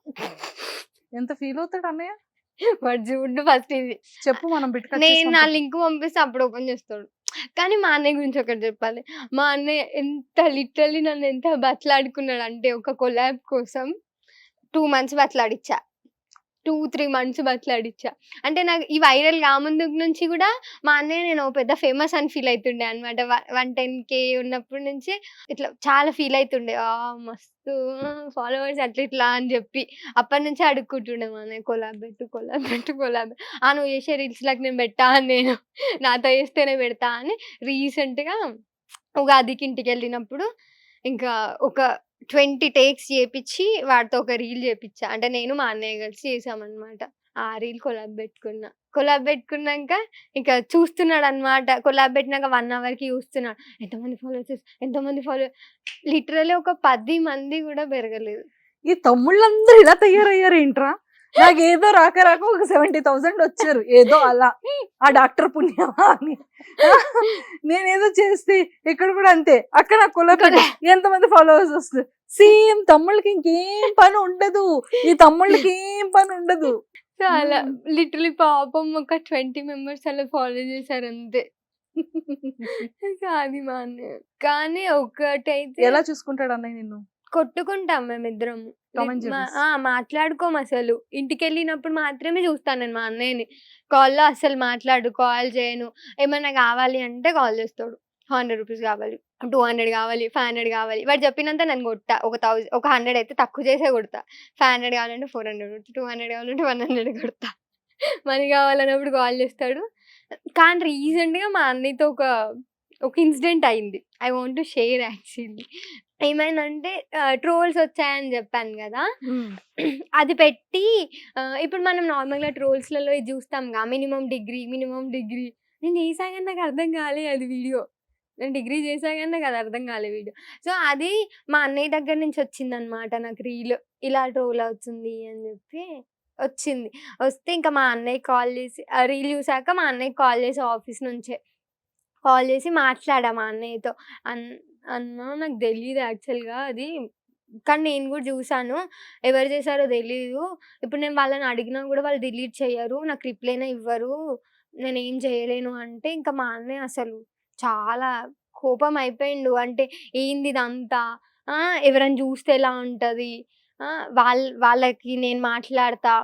Speaker 2: ఎంత ఫీల్ అవుతాడు అన్నయ్య?
Speaker 3: వాడు చూడు ఫస్ట్ ఇది.
Speaker 2: చెప్పు, మనం బిట్ కట్
Speaker 3: నేను
Speaker 2: చేసి
Speaker 3: నా
Speaker 2: పంపిద్దాం.
Speaker 3: లింక్ పంపిస్తే అప్పుడు ఓపెన్ చేస్తాడు. కానీ మా అన్నయ్య గురించి ఒకటి చెప్పాలి. మా అన్నయ్య లిటరల్లీ నన్ను ఎంత బతిలాడుకున్నాడంటే ఒక కొలాబ్ కోసం 2 మంత్స్ బతిలాడిచ్చా. 2, 3 మంత్స్ బతిలాడిచ్చా. అంటే నాకు ఈ వైరల్ కాముందు నుంచి గూడా మా అన్నయ్య నేను పెద్ద ఫేమస్ అని ఫీల్ అయితుండే అనమాట. 110K ఉన్నప్పటి నుంచి ఇట్లా చాలా ఫీల్ అయితుండే. మస్తు ఫాలోవర్స్ అట్లా ఇట్లా అని జెప్పి. అప్పటినుంచే అడుక్కుంటుండే మా అన్నయ్య కొలాబ్ పెట్టు, కొలాబ్ పెట్టు, కొలాబ్. నువ్వు చేసే రీల్స్‌లకి నేను పెట్టా అని నేను. నాతో చేస్తేనే పెడతా అని రీసెంట్‌గా ఉగాదికి ఇంటికెళ్ళినప్పుడు ఇంకా ఒక 20 టేక్స్ చేపిచ్చి వాడితో ఒక రీల్ చేపిచ్చా. అంటే నేను మా అన్నయ్య కలిసి చేశామనమాట. ఆ రీల్ కొలాబ్ పెట్టుకున్నా. కొలాబ్ పెట్టుకున్నాంక ఇంకా చూస్తున్నాడనమాట. కొలాబ్ పెట్టినాక 1 అవర్‌కి చూస్తున్నాడు. ఎంతమంది ఫాలోవర్స్ లిటరల్లీ ఒక 10 మంది గూడా పెరగలేదు.
Speaker 2: ఈ తమ్ముళ్ళందరూ ఇలా తయారయ్యారేంట్రా? నాకేదో రాక ఒక 70,000 వచ్చారు. ఏదో అలా. ఆ డాక్టర్ పుణ్యమా అని. నేనేదో చేస్తే ఇక్కడ కూడా అంతే. అక్కడ నాకు ఎంతమంది ఫాలోవర్స్ వస్తారు. సేమ్ తమ్ముళ్ళకి ఇంకేం పని ఉండదు. ఈ తమ్ముళ్ళకి ఏం పని ఉండదు.
Speaker 3: సో, అలా లిటరల్లీ పాపం ఒక 20 మెంబర్స్ అలా ఫాలో చేశారంతే. సో, అది మా అన్నయ్య. కానీ ఒకటైతే
Speaker 2: ఎలా చూసుకుంటాడు అన్నయ్య నిన్ను?
Speaker 3: కొట్టుకుంటాం మేమిద్దరము.
Speaker 2: Tom and Jerrys.
Speaker 3: మాట్లాడుకోమసలు. ఇంటికెళ్ళినప్పుడు మాత్రమే చూస్తాను నేను మా అన్నయ్యని. కాల్‌లో అస్సలు మాట్లాడు, కాల్ చేయను. ఏమన్నా కావాలి అంటే కాల్ చేస్తాడు. ₹100 కావాలి, 200 కావాలి, 500 కావాలి. వాడు చెప్పినంత నేను కొట్టా. ఒక 100 అయితే తక్కువ చేసే కొడతా. 500 కావాలంటే 400 కొడతా. 200 కావాలంటే 100 కొడతా. మనీ కావాలన్నప్పుడు కాల్ చేస్తాడు. కానీ రీసెంట్‌గా మా అన్నయ్యతో ఒక ఇన్సిడెంట్ అయింది. I want to share actually. ఏమైందంటే ట్రోల్స్ వచ్చాయని చెప్పాను గదా! అది పెట్టి ఇప్పుడు మనం నార్మల్‌గా ట్రోల్స్‌లలో ఇది చూస్తాంగా మినిమమ్ డిగ్రీ. నేను చేశా గాని నాకు అర్థం కాలే అది వీడియో. నేను డిగ్రీ చేశా గాని నాకు అది అర్థం కాలే వీడియో. సో, అది మా అన్నయ్య దగ్గర నుంచి వచ్చిందనమాట నాకు రీల్. ఇలా ట్రోల్ అవుతుంది అని చెప్పి వచ్చింది. వస్తే ఇంకా మా అన్నయ్యకి కాల్ చేసి ఆ రీల్ చూసాక మా అన్నయ్యకి కాల్ చేసి ఆఫీస్ నుంచే. కాల్ చేసి మాట్లాడా మా అన్నయ్యతో. అన్నా నాకు తెలీదు యాక్చువల్‌గా అది. కానీ నేను గూడా జూసాను. ఎవరు చేశారో తెలీదు. ఇప్పుడు నేను వాళ్ళని అడిగినా గూడా వాళ్ళు డిలీట్ చెయ్యరు. నాకు రిప్లైనే ఇవ్వరు. నేనేం చేయలేను అంటే, ఇంక మా అన్నయ్య అసలు చాలా కోపం అయిపోయిండు. అంటే ఏంది ఇదంతా? ఎవరైనా జూస్తే ఎలా ఉంటది? వాళ్ళకి నేను మాట్లాడతా.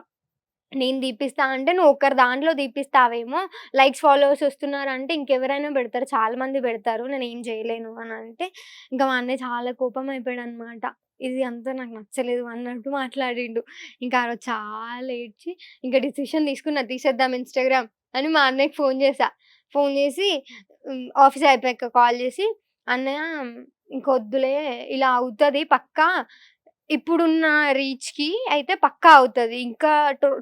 Speaker 3: నేను దీపిస్తా అంటే, "నువ్వు ఒక్కరి దాంట్లో దీపిస్తావేమో, లైక్స్, ఫాలోవర్స్ వస్తున్నారంటే ఇంకెవరైనా పెడతారు. చాలా మంది పెడతారు. నేనేం చేయలేను" అనంటే, ఇంక మా అన్నయ్య చాలా కోపం అయిపోయాడనమాట. ఇది అంతా నాకు నచ్చలేదు అన్నట్టు మాట్లాడిండు. ఇంకా ఆ రోజు చాలా ఏడ్చి, ఇంక డిసిషన్ తీసుకున్నా తీసేద్దాం ఇన్‌స్టాగ్రామ్ అని మా అన్నయ్యకి ఫోను చేశా. ఫోను చేసి ఆఫీస్ అయిపోయాక కాల్ చేసి, "అన్నయ్య ఇంకొద్దులే ఇలా అవుతది పక్కా. ఇప్పుడున్న రీచ్‌కి అయితే పక్కా అవుతది. ఇంకా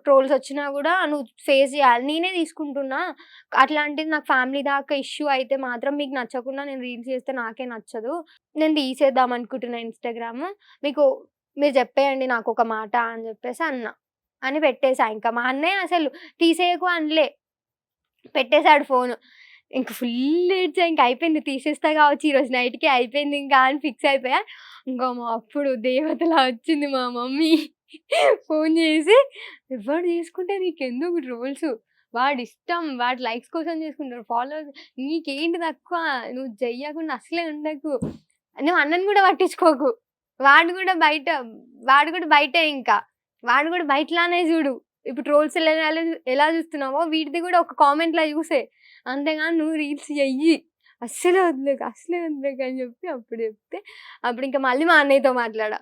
Speaker 3: ట్రోల్స్ వచ్చినా గూడా నువ్వు ఫేస్ జేయాలి. నేనే తీసుకుంటున్నా. అట్లాంటిది నాకు ఫ్యామిలీ దాకా ఇష్యూ అయితే మాత్రం మీకు నచ్చకుండా నేను రీల్స్ చేస్తే నాకే నచ్చదు. నేను తీసేద్దాం అనుకుంటున్నా ఇన్‌స్టాగ్రామ్. మీరు చెప్పేయండి నాకొక మాట అని జెప్పేసి అన్నా. అని పెట్టేసా ఇంకా. మా అన్నయ్య అసలు తీసేయకు అనలే. పెట్టేసాడు ఫోను. ఇంక ఫుల్ ఏడ్చా. ఇంక అయిపోయింది తీసేస్తా కావచ్చు ఈరోజు నైట్‌కి అయిపోయింది ఇంకా అని ఫిక్స్ అయిపోయా. ఇంకా అప్పుడు దేవతలా వచ్చింది మా మమ్మీ. ఫోను చేసి, "ఎవడు చేసుకుంటే నీకెందుకు ట్రోల్సు? వాడిష్టం. వాడు లైక్స్ కోసం చేసుకుంటాడు. ఫాలోవర్స్ నీకేంటి తక్కువ? నువ్వు చెయ్యకుండా అసలే ఉండకు. నువ్వు అన్నని కూడా పట్టించుకోకు. వాడు కూడా బయట వాడు కూడా బయటే ఇంకా. వాడు కూడా బయటలానే చూడు. ఇప్పుడు ట్రోల్స్ ఎలా చూస్తున్నావో వీడిది కూడా ఒక కామెంట్‌లా చూసేయి. అంతేగాని నువ్వు రీల్స్ చెయ్యి. అస్సలే వదిలేకు అని చెప్పి అప్పుడు చెప్తే, అప్పుడింక మళ్ళీ మా అన్నయ్యతో మాట్లాడా.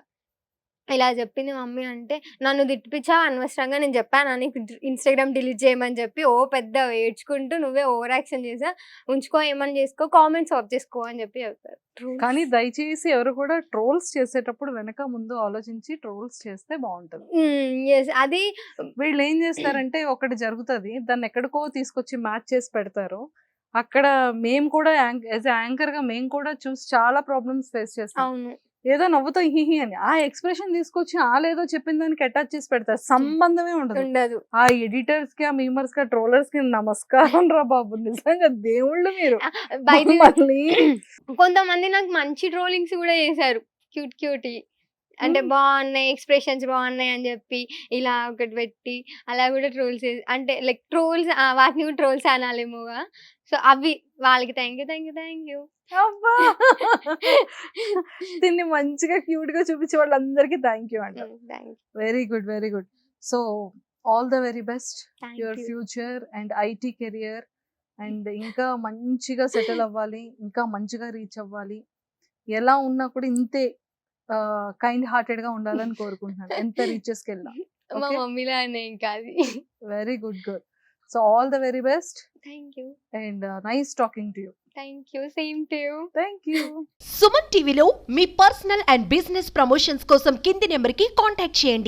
Speaker 3: ఇలా చెప్పింది మమ్మీ అంటే, "నన్ను తిట్టిపిచ్చావు అనవసరంగా. నేను చెప్పానా నీకు ఇన్‌స్టాగ్రామ్ డిలీట్ చేయమని చెప్పి, ఓ పెద్ద ఏడ్చుకుంటూ నువ్వే ఓవర్ యాక్షన్ చేసావు. ఉంచుకో ఏమన్నా చేసుకో. కామెంట్స్ ఆఫ్ చేసుకో" అని చెప్పి చెప్తారు.
Speaker 2: కానీ దయచేసి ఎవరు కూడా ట్రోల్స్ చేసేటప్పుడు వెనక ముందు ఆలోచించి ట్రోల్స్ చేస్తే బాగుంటది.
Speaker 3: యెస్. అది
Speaker 2: వీళ్ళు ఏం చేస్తారంటే ఒకటి జరుగుతది. దాన్ని ఎక్కడికో తీసుకొచ్చి మ్యాచ్ చేసి పెడతారు. అక్కడ మేము కూడా యాజ్ యాంకర్‌గా మేము కూడా చూసి చాలా ప్రాబ్లమ్స్ ఫేస్ చేస్తాం.
Speaker 3: అవును.
Speaker 2: ఏదో నవ్వుతో హిహి అని ఆ ఎక్స్‌ప్రెషన్ తీసుకొచ్చి ఆళ్ళేదో చెప్పిన దానికి అటాచ్ చేసి పెడతారు. సంబంధమే ఉండదు.
Speaker 3: ఉండదు.
Speaker 2: ఆ ఎడిటర్స్‌కి, ఆ మీమర్స్‌కి, ఆ ట్రోలర్స్‌కి నమస్కారం రా బాబు! నిజంగా దేవుళ్ళు మీరు.
Speaker 3: బై ది
Speaker 2: మమ్మల్ని
Speaker 3: కొంతమంది నాకు మంచి ట్రోలింగ్స్ కూడా చేశారు. క్యూట్‌వి. అంటే బాగున్నాయి, ఎక్స్‌ప్రెషన్స్ బాగున్నాయి అని చెప్పి ఇలా ఒకటి పెట్టి అలా కూడా ట్రోల్స్ అంటే లైక్ ట్రోల్స్ వాటిని కూడా ట్రోల్స్ అనాలేమోగా. సో, అవి వాళ్ళకి థాంక్ యూ.
Speaker 2: అబ్బా! దీన్ని మంచిగా క్యూట్‌గా చూపించే వాళ్ళందరికీ థాంక్ యూ అంట.
Speaker 3: Thank you.
Speaker 2: Very good. Very good. So all the very best
Speaker 3: thank
Speaker 2: your
Speaker 3: you.
Speaker 2: Future and IT career and ఇంకా మంచిగా సెటిల్ అవ్వాలి. ఇంకా మంచిగా రీచ్ అవ్వాలి. ఎలా ఉన్నా కూడా ఇంతే కైండ్ హార్టెడ్‌గా ఉండాలని కోరుకుంటున్నాను. ఎంత రీచెస్‌కి వెళ్ళినా.
Speaker 3: మా
Speaker 2: ఓకే.
Speaker 3: మమ్మీలానే ఇంకా అది.
Speaker 2: Very good girl. So all the very best
Speaker 3: thank you.
Speaker 2: And nice talking to you.
Speaker 3: Thank you. Same to you.
Speaker 2: Thank you.
Speaker 4: Suman టీవీలో మీ పర్సనల్ అండ్ బిజినెస్ ప్రమోషన్స్ కోసం కింది నెంబర్కి కాంటాక్ట్ చేయండి.